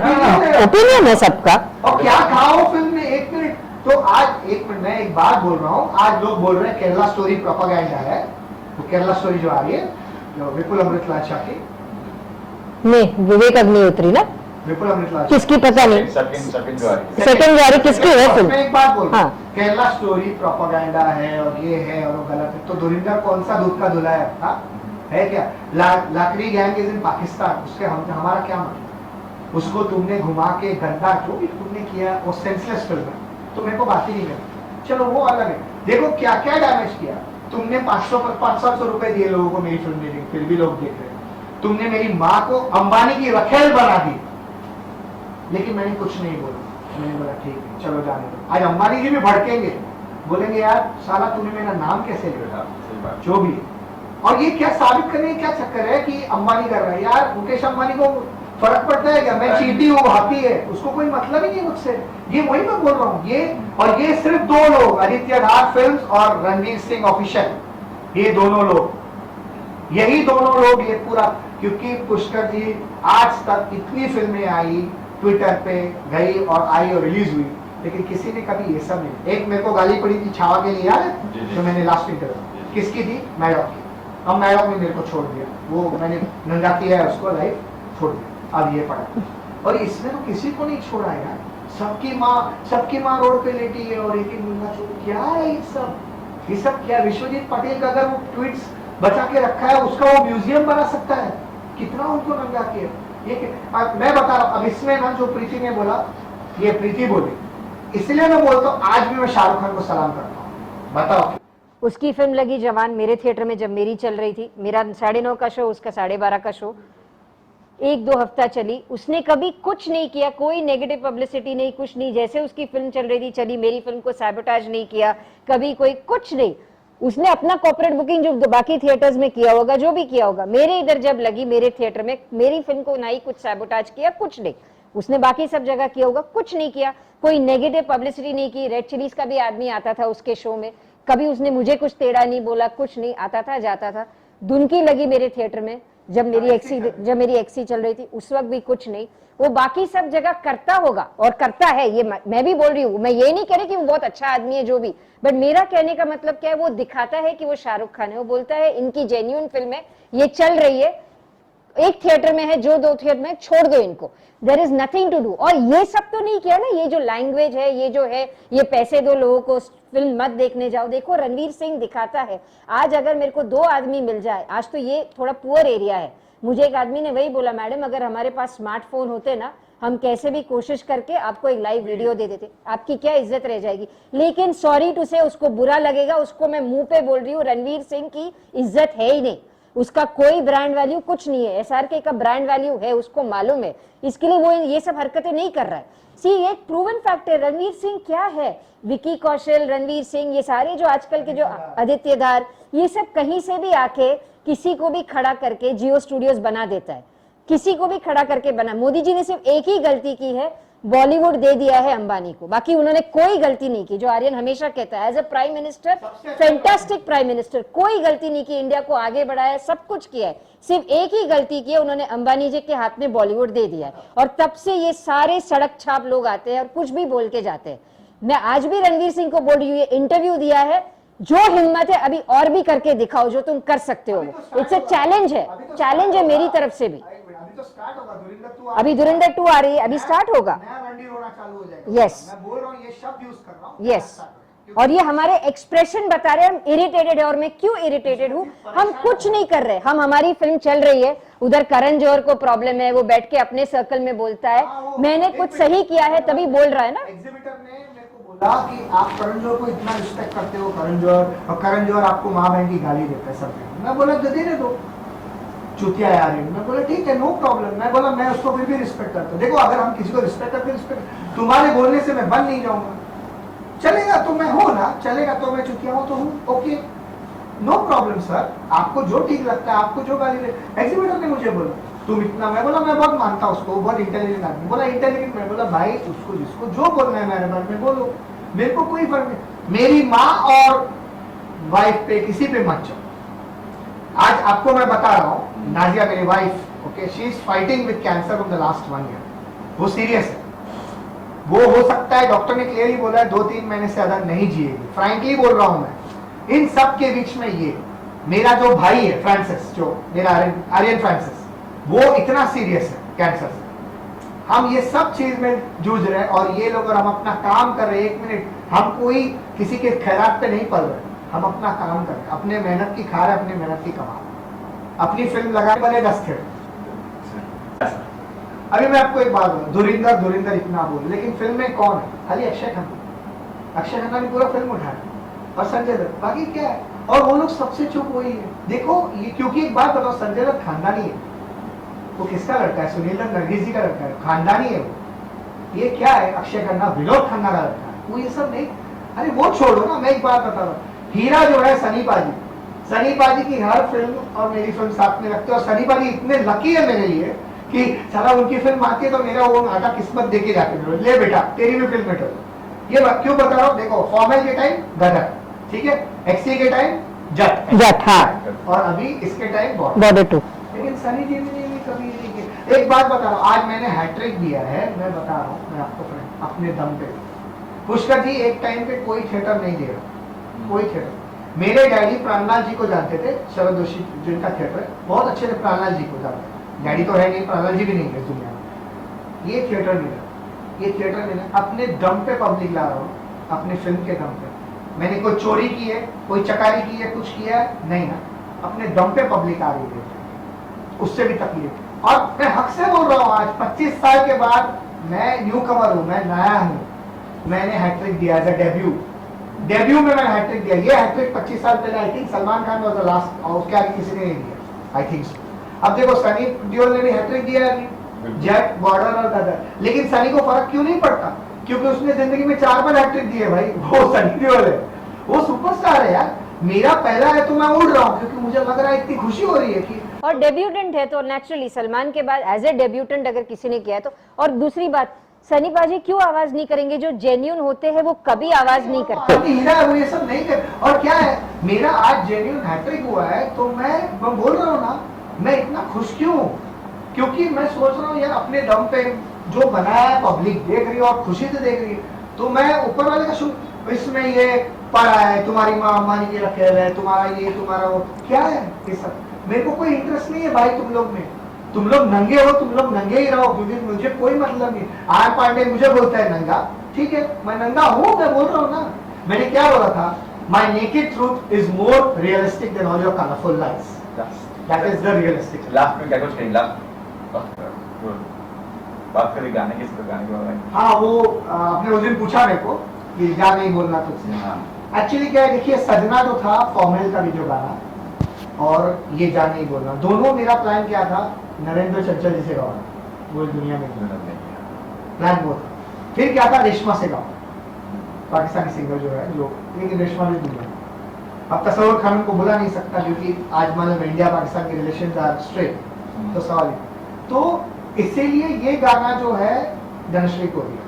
ओपिनियन है सबका। और क्या कहा वो फिल्म में, एक मिनट तो आज, एक मिनट मैं एक बात बोल रहा हूँ, आज लोग बोल रहे हैं केरला स्टोरी प्रोपेगेंडा है, तो केरला स्टोरी जो आ रही है जो विपुल अमृतलाल शाह की, नहीं विवेक अग्निहोत्री ना, विपुल अमृतलाल किसकी पता नहीं, सेकंड जो आ रही है। सेकंड वाली किसकी है फिल्म, मैं एक बात बोल रहा हूँ, हाँ। केरला स्टोरी प्रोपेगेंडा है और ये है और वो गलत है, तो धुरिंदर कौन सा दूध का धुला है, हाँ? है क्या, लाकड़ी गैंग इज इन पाकिस्तान, उसके हमारा क्या मतलब, उसको तुमने घुमा के गंदा जो भी तुमने किया वो सेंसलेस फिल्म है, तो मेरे को बात ही नहीं करती, चलो वो अलग है, देखो क्या क्या डैमेज किया तुमने, 500-700 रुपए दिए लोगों को मेरी फिल्म देखने, फिर भी लोग देख रहे हैं, तुमने मेरी माँ को अंबानी की रखेल बना दी, लेकिन मैंने कुछ नहीं बोला, मैंने बोला ठीक है चलो जाने दो। आज अंबानी जी भी भड़केंगे, बोलेंगे यार साला तूने मेरा नाम कैसे लिया, सही बात। जो भी, और ये क्या साबित करने क्या चक्कर है कि अंबानी कर रहा है, यार मुकेश अंबानी को फर्क पड़ता है क्या, मैं चीटी हूँ हाथी है, उसको कोई मतलब ही नहीं मुझसे, ये वही मैं बोल रहा हूँ, ये और ये सिर्फ दो लोग, आदित्य नाथ फिल्म्स और रणवीर सिंह ऑफिशियल, ये दोनों लोग, यही दोनों लोग ये पूरा, क्योंकि पुष्कर जी आज तक इतनी फिल्में आई, ट्विटर पे गई और आई और रिलीज हुई, लेकिन किसी ने कभी ये सब नहीं, एक मेरे को गाली पड़ी थी छावा के लिए यार, जो मैंने लास्ट इंटरव्यू किसकी थी, मैडॉक की, अब मैडॉक ने मेरे को छोड़ दिया, वो मैंने नंगा किया है उसको लाइव छोड़ दिया, अब ये पड़ा, और इसने तो किसी को नहीं छोड़ा यार, सबकी माँ रोड पे लेटी है और एक मुंगा छोड़, क्या है ये सब क्या, विश्वजीत पटेल का अगर वो ट्वीट्स बचा के रखा है उसका वो म्यूजियम बना सकता है, कितना उनको नंगा किया, मैं बता रहा हूँ, अब इसमें ना जो प्रीति ने बोला, ये प्रीति बोली, इसलिए मैं बोलता हूँ आज भी मैं शाहरुख खान को सलाम करता हूँ, बताओ। उसकी फिल्म लगी जवान मेरे थिएटर में जब मेरी चल रही थी, मेरा 9:30 का शो, उसका 12:30 का शो, 1-2 हफ्ता चली, उसने कभी कुछ नहीं किया, कोई नेगेटिव पब्लिसिटी नहीं, कुछ नहीं, जैसे उसकी फिल्म चल रही थी चली, मेरी फिल्म को सैबोटाज नहीं किया कभी, कोई कुछ नहीं, उसने अपना कॉर्पोरेट बुकिंग जो बाकी थिएटर्स में किया होगा, जो भी किया होगा, मेरे इधर जब लगी मेरे थिएटर में, मेरी फिल्म को ना ही कुछ सैबोटाज किया, कुछ नहीं, उसने बाकी सब जगह किया होगा, कुछ नहीं किया, कोई नेगेटिव पब्लिसिटी नहीं की। रेड चिलीज का भी आदमी आता था उसके शो में, कभी उसने मुझे कुछ टेढ़ा नहीं बोला, कुछ नहीं, आता था जाता था। दुनकी लगी मेरे थिएटर में जब मेरी एक्सी चल रही थी, उस वक्त भी कुछ नहीं। वो बाकी सब जगह करता होगा और करता है, ये मैं भी बोल रही हूँ, मैं ये नहीं कह रही कि वो बहुत अच्छा आदमी है जो भी, बट मेरा कहने का मतलब क्या है, वो दिखाता है कि वो शाहरुख खान है। वो बोलता है इनकी जेन्युइन फिल्म है, ये चल रही है, एक थिएटर में है, जो 2 थिएटर में, छोड़ दो इनको, there is nothing to do. और ये सब तो नहीं किया ना, ये जो लैंग्वेज है, ये जो है, ये पैसे दो लोगों को, फिल्म मत देखने जाओ। देखो रणवीर सिंह दिखाता है, आज अगर मेरे को 2 आदमी मिल जाए, आज तो ये थोड़ा पुअर एरिया है, मुझे एक आदमी ने वही बोला, मैडम अगर हमारे पास स्मार्टफोन होते ना, हम कैसे भी कोशिश करके आपको एक लाइव वीडियो दे देते, आपकी क्या इज्जत रह जाएगी। लेकिन सॉरी टू से, उसको बुरा लगेगा, उसको मैं मुंह पे बोल रही हूँ, रणवीर सिंह की इज्जत है ही नहीं, उसका कोई ब्रांड वैल्यू कुछ नहीं है। SRK का ब्रांड वैल्यू है, उसको मालूम है, इसके लिए वो ये सब हरकतें नहीं कर रहा है। सी एक प्रूवन फैक्ट है, रणवीर सिंह क्या है, विकी कौशल, रणवीर सिंह, ये सारे जो आजकल के जो आदित्य धार, ये सब कहीं से भी आके किसी को भी खड़ा करके जियो स्टूडियोज बना देता है, किसी को भी खड़ा करके बना। मोदी जी ने सिर्फ एक ही गलती की है, बॉलीवुड दे दिया है अंबानी को, बाकी उन्होंने कोई गलती नहीं की। जो आर्यन हमेशा कहता है, as a prime minister, fantastic prime minister, कोई गलती नहीं की, इंडिया को आगे बढ़ाया, सब कुछ किया है। सिर्फ एक ही गलती की है, उन्होंने अंबानी जी के हाथ में बॉलीवुड दे दिया है, और तब से ये सारे सड़क छाप लोग आते हैं और कुछ भी बोल के जाते हैं। मैं आज भी रणवीर सिंह को बोल रही हूँ, ये इंटरव्यू दिया है, जो हिम्मत है अभी और भी करके दिखाओ, जो तुम कर सकते हो। इट्स अ चैलेंज है, चैलेंज है मेरी तरफ से भी। अभी तो स्टार्ट होगा, अभी धुरंधर 2 आ रही है, अभी स्टार्ट होगा। नया रंडी रोना चालू हो जाएगा। Yes. मैं बोल रहा हूँ, ये शब्द यूज कर रहा हूँ। यस, और ये हमारे एक्सप्रेशन बता रहे हैं, हम इरिटेटेड है। और मैं क्यों इरिटेटेड हूँ, हम कुछ नहीं कर रहे, हम, हमारी फिल्म चल रही है, उधर करण जौहर को प्रॉब्लम है, वो बैठ के अपने सर्कल में बोलता है, मैंने कुछ सही किया है तभी बोल रहा है ना। एग्जीबिटर ने मेरे को बोला कि आप करण जौहर को इतना रिस्पेक्ट करते हो, करण जौहर, और करण जौहर आपको माँ बहन की गाली देता है सब। मैं बोला तो देने दो, चुतिया यार। मैं बोला ठीक है, नो प्रॉब्लम। मैं बोला मैं उसको फिर भी रिस्पेक्ट करता हूँ। देखो अगर हम किसी को रिस्पेक्ट करते, रिस्पेक्ट, तुम्हारे बोलने से मैं बन नहीं जाऊंगा, चलेगा तो मैं हूं ना, चलेगा तो मैं चुतिया हूं तो हूं, ओके, नो प्रॉब्लम सर, आपको जो ठीक लगता है, आपको जो गाली दे। एग्जीबिटर ने मुझे बोला तुम इतना, मैं बोला मैं बहुत मानता हूँ उसको, बहुत इंटेलिजेंट आदमी। बोला इंटेलिजेंट, मैं बोला भाई उसको जिसको जो बोलना है मेरे बारे में बोलो, मेरे को कोई फर्क नहीं। मेरी माँ और वाइफ पे किसी पे मत जाओ। आज आपको मैं बता रहा हूँ, नाजिया मेरी wife, okay, she is fighting with cancer for the last 1 year, वो सीरियस है। वो हो सकता है, डॉक्टर ने क्लियरली बोला है 2-3 महीने से ज्यादा नहीं जिएगी। फ्रैंकली बोल रहा हूं मैं। इन सब के बीच में ये मेरा जो भाई है फ्रांसिस, जो मेरा आर्यन फ्रांसिस, वो इतना सीरियस है कैंसर से। हम ये सब चीज में जूझ रहे हैं, और ये लोग, और हम अपना काम कर रहे हैं। 1 मिनट, हम कोई किसी के खैरात पे नहीं पल रहे, हम अपना काम कर रहे हैं, अपने मेहनत की खा रहे, अपने मेहनत की कमा रहे, अपनी फिल्म लगा बने 10 थिएटर। अभी मैं आपको एक बात बोलूं, धुरिंदर इतना बोल, लेकिन फिल्म में कौन है? खाली अक्षय खन्ना ने पूरा फिल्म उठाया, और संजय दत्त, बाकी क्या है? और वो लोग सबसे चुप वही है। देखो ये, क्योंकि एक बात बताओ, संजय दत्त खानदानी है। वो किसका लड़का है? सुनील दत्त नरगिस जी का लड़का है, खानदानी है वो। ये क्या है? अक्षय खन्ना विनोद खन्ना का लड़का है। वो ये सब नहीं, अरे वो छोड़ो ना। मैं एक बात बता रहा हूँ, हीरा जो है सनी पाजी की हर फिल्म और मेरी फिल्म साथ में रखते, और सनी पाजी इतने लकी है मेरे लिए कि साला उनकी फिल्म आती है तो मेरा वो आटा किस्मत देके जाते हैं, ले बेटा तेरी भी फिल्म में। ये क्यों बता रहा हूँ? देखो, फॉर्मल के टाइम गदर, ठीक है, एक्सी के टाइम जट, हाँ, और अभी इसके टाइम बॉर्डर 2। लेकिन सनी जी ने भी कभी नहीं किया। एक बात बता रहा हूँ, आज मैंने हैट्रिक दिया है, मैं बता रहा हूँ, मैं आपको अपने दम पे। पुष्कर जी एक टाइम पे कोई थिएटर नहीं दे रहा, कोई थिएटर। मेरे डैडी प्राणलाल जी को जानते थे, शरद जोशी जिनका थिएटर है, बहुत अच्छे से प्राणलाल जी को जानते थे। डैडी तो है नहीं, प्राणलाल जी भी नहीं है दुनिया में। ये थिएटर मिला, ये थिएटर मिला, अपने दम पे पब्लिक ला रहा हूँ, अपने फिल्म के दम पे। मैंने कोई चोरी की है, कोई चकारी की है, कुछ किया है नहीं ना, अपने दम पे पब्लिक आ रही है, उससे भी तकलीफ। और मैं हक से बोल रहा हूँ, आज 25 साल के बाद मैं न्यू कमर हूँ, मैं नया हूँ, मैंने हैट्रिक दिया एज अ डेब्यू में मैंने हैट्रिक दिया। ये हैट्रिक 25 साल पहले I think Salman Khan was the last, और उसके आगे किसी ने नहीं दिया, आई थिंक सो। अब देखो सनी देओल ने भी हैट्रिक दिया है, जेट, बॉर्डर और गदर। लेकिन सनी को फर्क क्यों नहीं पड़ता? क्योंकि उसने जिंदगी में 4 बार हैट्रिक दी है भाई, वो सनी देओल है, वो सुपरस्टार है यार। मेरा पहला है तो मैं उड़ रहा हूँ क्योंकि मुझे लग रहा है इतनी खुशी हो रही है कि और डेब्यूटेंट है तो नेचुरली सलमान के बाद एज ए डेब्यूटेंट अगर किसी ने किया है तो। और दूसरी बात, सनी पाजी क्यों आवाज नहीं करेंगे? जो जेन्युइन होते हैं वो कभी आवाज नहीं करते। हीरा है वो ये सब नहीं कर। और क्या है, मेरा आज जेन्युइन हैट्रिक हुआ है तो मैं बोल रहा हूँ ना, मैं इतना खुश क्यों हूँ? क्योंकि मैं सोच रहा हूँ यार अपने दम पे जो बनाया है पब्लिक देख रही है और खुशी से देख रही है, तो मैं ऊपर वाले का इसमें ये पढ़ा है, तुम्हारी माँ अम्बानी के रखे है, तुम्हारा ये तुम्हारा वो, क्या है ये सब? मेरे को कोई इंटरेस्ट नहीं है भाई तुम लोग में। तुम लोग नंगे हो, तुम लोग नंगे ही रहो, क्योंकि मुझे कोई मतलब नहीं। आर पांडे मुझे बोलता है नंगा, ठीक है मैं नंगा हूँ, मैं बोल रहा हूँ ना। मैंने क्या बोला था, my naked truth is more realistic than all your colourful life. That is the realistic. Last में क्या कुछ कहीं लास्ट बात करें गाने के, इस गाने के बारे में। हाँ वो आपने उस दिन पूछा मेरे को कि जा नहीं बोलना तुझसे। हाँ। एक्चुअली क्या है, देखिए सजना जो था फॉर्मेल का भी जो गाना और ये जा नहीं बोलना, दोनों मेरा प्लान क्या था, नरेंद्र चंचल जी से गाना, वो इस दुनिया में प्लान वो था। फिर क्या था, रेशमा से गाओ, पाकिस्तानी सिंगर जो है जो, लेकिन रेशमा भी दुनिया। अब तसव्वुर खान को बुला नहीं सकता क्योंकि आज मालूम इंडिया पाकिस्तान के रिलेशन आर स्ट्रेट, तो सवाल तो इसीलिए ये गाना जो है धनश्री को दिया,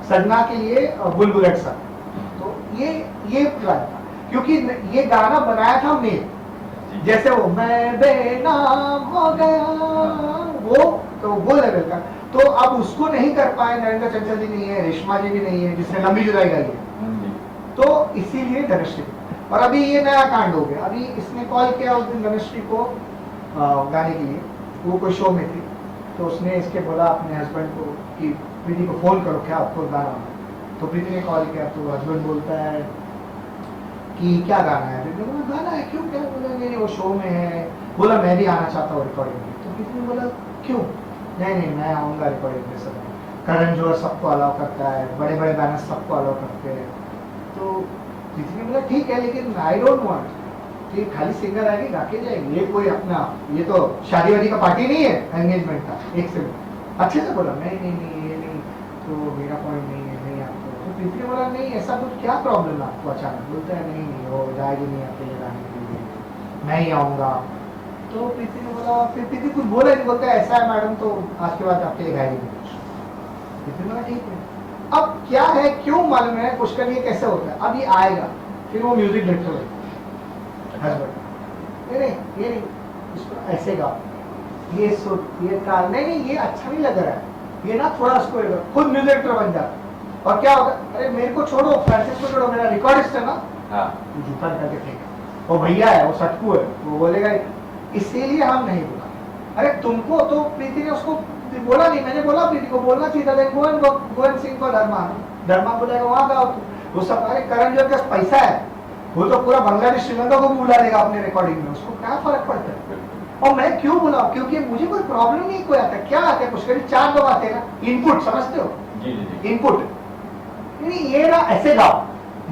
सजना के लिए बुलबुलेट सर। तो ये प्लान था क्योंकि ये गाना बनाया था मैं, जैसे वो मैं बेनाम हो गया, वो लेवल का। तो अब उसको नहीं कर पाए, नरेंद्र चंचल जी नहीं है, रेशमा जी भी नहीं है जिसने लंबी जुदाई गाई है, तो इसीलिए धनश्री। और अभी ये नया कांड हो गया, अभी इसने कॉल किया उस दिन धनश्री को गाने के लिए, वो कोई शो में थी, तो उसने इसके बोला अपने हस्बैंड को कि प्रीति को फोन करो क्या आपको गाना। तो प्रीति ने कॉल किया तो हस्बैंड बोलता है कि क्या गाना है, प्रीति ने बोला गाना है, क्यों, क्या बोला नहीं वो शो में है, बोला मैं भी आना चाहता हूँ रिकॉर्डिंग में। तो प्रीति ने बोला क्यों, नहीं मैं आऊँगा रिकॉर्डिंग में, सब करण जोहर सबको अलाउ करता है, बड़े बड़े बैनर सबको अलाउ करते हैं। तो प्रीति ने बोला ठीक है लेकिन आई डोंट वांट कि खाली सिंगर आएगी गा के जाएगी, ये कोई अपना, ये तो शादी वादी का पार्टी नहीं है, एंगेजमेंट का। एक से अच्छे से बोला नहीं ये नहीं, तो मेरा पॉइंट नहीं है, नहीं आपको। तो प्रीति ने बोला नहीं ऐसा कुछ क्या प्रॉब्लम है आपको अचानक, बोलता है नहीं वो जाएगी नहीं अकेले गाने के लिए, मैं ही आऊँगा। तो प्रीति ने बोला, फिर प्रीति कुछ बोला नहीं, बोलता है ऐसा है मैडम तो आज के बाद आपके लिए गाएगी नहीं। प्रीति ने बोला ठीक है। अब क्या है, क्यों मालूम है पुष्कर ये कैसे होता है, अब ये आएगा फिर वो म्यूजिक डायरेक्टर है हस्बैंड, नहीं ये नहीं, इसको ऐसे गाओ, ये ये ताल नहीं ये अच्छा नहीं लग रहा है, ये ना थोड़ा उसको खुद म्यूजिक डायरेक्टर बन जाता। और क्या होगा, अरे मेरे को छोड़ो, फ्रांसिस को छोड़ो, मेरा रिकॉर्डिस्ट है ना, जूता निकाल के फेंका, वो भैया है, वो सटकू है, वो बोलेगा, इसीलिए हम नहीं बोला। अरे तुमको तो प्रीति ने उसको बोला नहीं, मैंने बोला प्रीति को बोलना चाहिए, गोविंद सिंह को धर्मा बोलेगा वहां गाओ तुम, वो सब। अरे करण जोहर का पैसा है, वो तो पूरा बांग्लादेश श्रीलंका को भी बुला देगा अपने रिकॉर्डिंग में, उसको क्या फर्क पड़ता है। और मैं क्यों बुलाऊं, क्योंकि मुझे कोई प्रॉब्लम नहीं, कोई आता क्या आता है, पुष्कर 4 लोग आते हैं ना, इनपुट समझते हो, इनपुट नहीं ये ना ऐसे गाओ,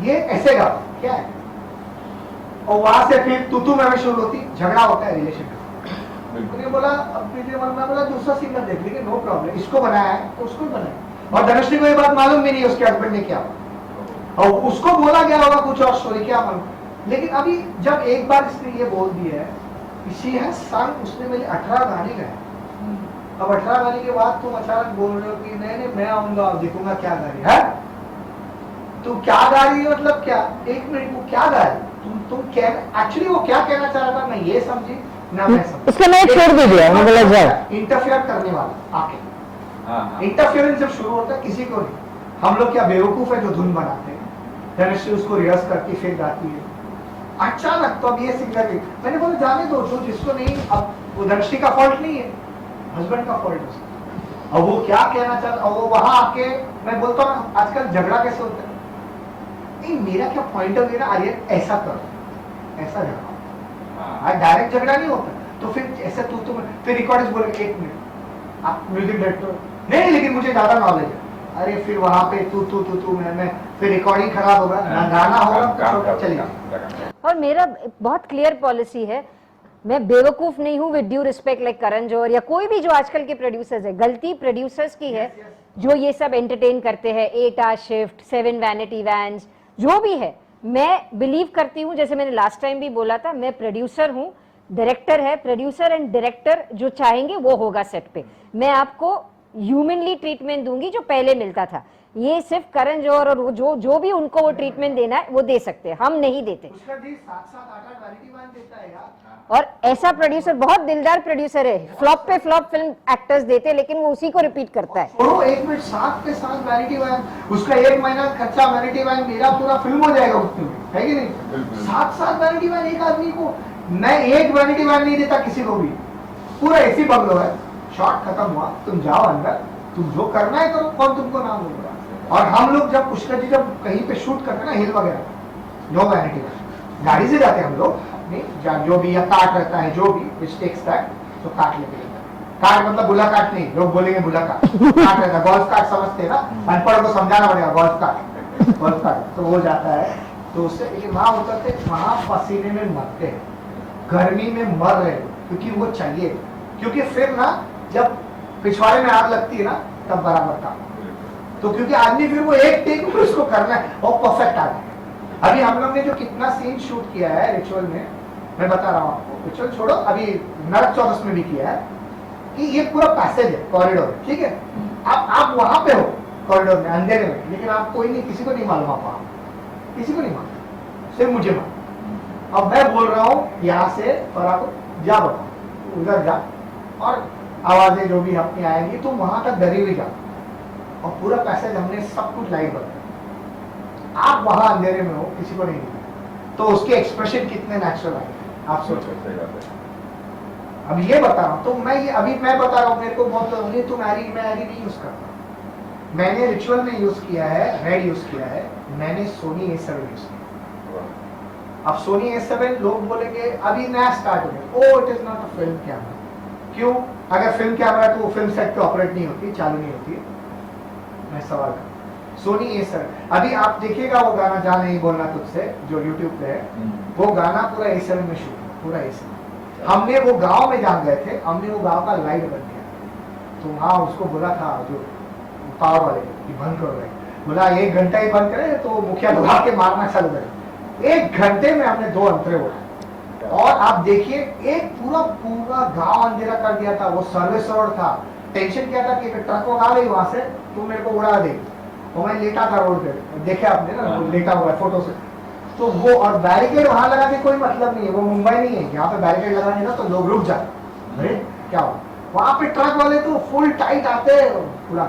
ये ऐसे गाओ, क्या है। और वहां से फिर तू में शुरू होती, झगड़ा होता है रिलेशन में। बोला मैं बोला दूसरा सिंगर देख लीजिए, नो प्रॉब्लम, इसको बनाया है तो उसको बनाया। और धनश्री को ये बात मालूम भी नहीं उसके हस्बैंड ने क्या, और उसको बोला गया होगा कुछ और स्टोरी, क्या मालूम। लेकिन अभी जब एक बार इसने ये बोल दिया है, इसी है संग उसने मेरे 18 गाने गाए। अब 18 गाने के बाद तुम अचानक बोल रहे हो कि नहीं मैं आऊंगा देखूंगा क्या गा रही है, तू क्या गा रही है, मतलब क्या, एक मिनट वो क्या गा रही, तुम एक्चुअली वो क्या कहना चाह रहा था, मैं ये समझी ना मैं समझी, इसलिए मैं छोड़ भी दिया, मैं बोला जाओ। इंटरफेयर करने वाला आके, इंटरफेरेंस जब शुरू होता है किसी को नहीं, हम लोग क्या बेवकूफ है जो धुन बनाते हैं, धनश्री उसको रिहर्स करती फिर गाती है अचानक। तो अब ये सिंगर भी मैंने बोला जाने दो, जो जिसको नहीं, अब वो धनश्री का फॉल्ट नहीं है, हस्बैंड का फॉल्ट है। अब वो क्या कहना चाहता, और वो वहां आके मैं बोलता हूँ आजकल झगड़ा कैसे होता है, नहीं मेरा क्या पॉइंट ऑफ व्यू ना, आर्यन ऐसा करो, ऐसा झगड़ा, डायरेक्ट झगड़ा नहीं होता। तो फिर ऐसे तू फिर रिकॉर्डिस्ट बोलेंगे 1 मिनट आप म्यूजिक डायरेक्टर नहीं, लेकिन मुझे ज्यादा नॉलेज है। अरे फिर वहां पे तू मैं फिर रिकॉर्डिंग खराब होगा ना, गाना होगा, चलिए। और मेरा बहुत क्लियर पॉलिसी है, मैं बेवकूफ नहीं हूँ, with due respect, like Karan Johar या कोई भी जो आजकल के प्रोड्यूसर्स है, गलती प्रोड्यूसर्स की है जो ये सब एंटरटेन करते हैं, 8 आवर शिफ्ट, 7 वैनिटी वैन्स, जो भी है, मैं बिलीव करती हूँ, जैसे मैंने लास्ट टाइम भी बोला था, मैं प्रोड्यूसर हूँ, डायरेक्टर है, प्रोड्यूसर एंड डायरेक्टर जो चाहेंगे वो होगा सेट पे। मैं आपको ह्यूमनली ट्रीटमेंट दूंगी जो पहले मिलता था। ये सिर्फ करण जौहर और जो भी उनको वो ट्रीटमेंट देना है वो दे सकते हैं, हम नहीं देते। उसका जी 7-7 8-8 वैरायटी वन देता है यार। और ऐसा प्रोड्यूसर, बहुत दिलदार प्रोड्यूसर है, फ्लॉप पे फ्लॉप फिल्म एक्टर्स देते हैं लेकिन वो उसी को रिपीट करता है। छोड़ो, एक मिनट, 7 के 7 वैरायटी वन, उसका 1 महीना खर्चा वैरायटी वन, मेरा पूरा फिल्म हो जाएगा उसमें, है कि नहीं? 7-7 वैरायटी वन एक आदमी को, मैं एक वैरायटी वन नहीं देता किसी को भी। पूरा ऐसी बंगलो है, शॉट खत्म हुआ, तुम जाओ अंदर, तुम जो करना है करो, कौन तुमको नाम देगा। और हम लोग जब पुष्कर जी जब कहीं पे शूट करते हैं ना, हिल वगैरह, नो वैनिटी वन, गाड़ी से जाते हैं हम लोग, जो भी या काट रहता है, जो भी विच टेक्स दैट, तो काट लेते हैं। काट मतलब बुला काट नहीं, लोग बोलेंगे बुला काट, काट रहता है, गोल्फ काट समझते हैं ना, अनपढ़ को समझाना पड़ेगा, गोल्फ काट तो हो जाता है। तो उससे लेकिन वहां उतरते, वहां पसीने में मरते हैं, गर्मी में मर रहे, क्योंकि वो चाहिए, क्योंकि फिर ना जब पिछवाड़े में आग लगती है ना, तब बराबर काम। तो क्योंकि आदमी फिर वो एक टेक में उसको करना है और परफेक्ट आ जाए। अभी हम लोग ने जो कितना सीन शूट किया है रिचुअल में, मैं बता रहा हूँ आपको, रिचुअल छोड़ो, अभी नरक चौदस में भी किया है, कि ये पूरा पैसेज है, कॉरिडोर, ठीक है, आप वहां पे हो कॉरिडोर में, अंधेरे में, लेकिन आप कोई नहीं, किसी को नहीं मालूम, आप किसी को नहीं मालूम, सिर्फ मुझे मालूम। अब मैं बोल रहा हूँ यहाँ से फरा को जा, बताओ उधर जा, और आवाजें जो भी अपनी आएंगी, तुम वहां तक डरी हुई जा, और पूरा पैसेज हमने सब कुछ लाइव बताया। आप वहां अंधेरे में हो, किसी को नहीं दिखा, तो उसके एक्सप्रेशन कितने नेचुरल आए आप सोच सकते हैं। अब ये बता रहा हूँ, तो मैं बता रहा हूँ, मेरे को बहुत लोग नहीं, तुम एरी, मैं एरी नहीं यूज करता, मैंने रिचुअल में यूज किया है, रेड यूज किया है, मैंने सोनी A7 यूज किया। अब सोनी A7 लोग बोलेंगे अभी नया स्टार्ट हो गया, oh it is not a film camera. क्यों? अगर फिल्म कैमरा है तो वो फिल्म सेट पे ऑपरेट नहीं होती, चालू नहीं होती है। मैं सवाल कर, सोनी A7, अभी आप देखिएगा वो गाना जा नहीं बोलना तुझसे, जो YouTube पे है, वो गाना पूरा A7 में शूट है, पूरा A7। हमने वो गांव में जान गए थे, हमने वो गांव का लाइट बंद किया, तो वहाँ उसको बोला था जो पावर वाले कि बंद करो लाइट, बोला 1 घंटा ही बंद करे, तो मुखिया भाग के मारना चालू करे। 1 घंटे में हमने 2 अंतरे उड़ाए, और आप देखिए एक पूरा गांव अंधेरा कर दिया था। वो सर्विस रोड था, टेंशन क्या था कि ट्रक आ रही वहां से, तुम मेरे को उड़ा दे, और मैं लेटा था रोड पे, देखे आपने ना, लेटा हुआ है फोटो से। तो वो, और बैरिकेड वहां लगा के कोई मतलब नहीं है, वो मुंबई नहीं है, यहाँ पे बैरिकेड लगाएंगे ना तो लोग रुक जाते, अरे क्या हो, वहां पे ट्रक वाले तो फुल टाइट आते पूरा।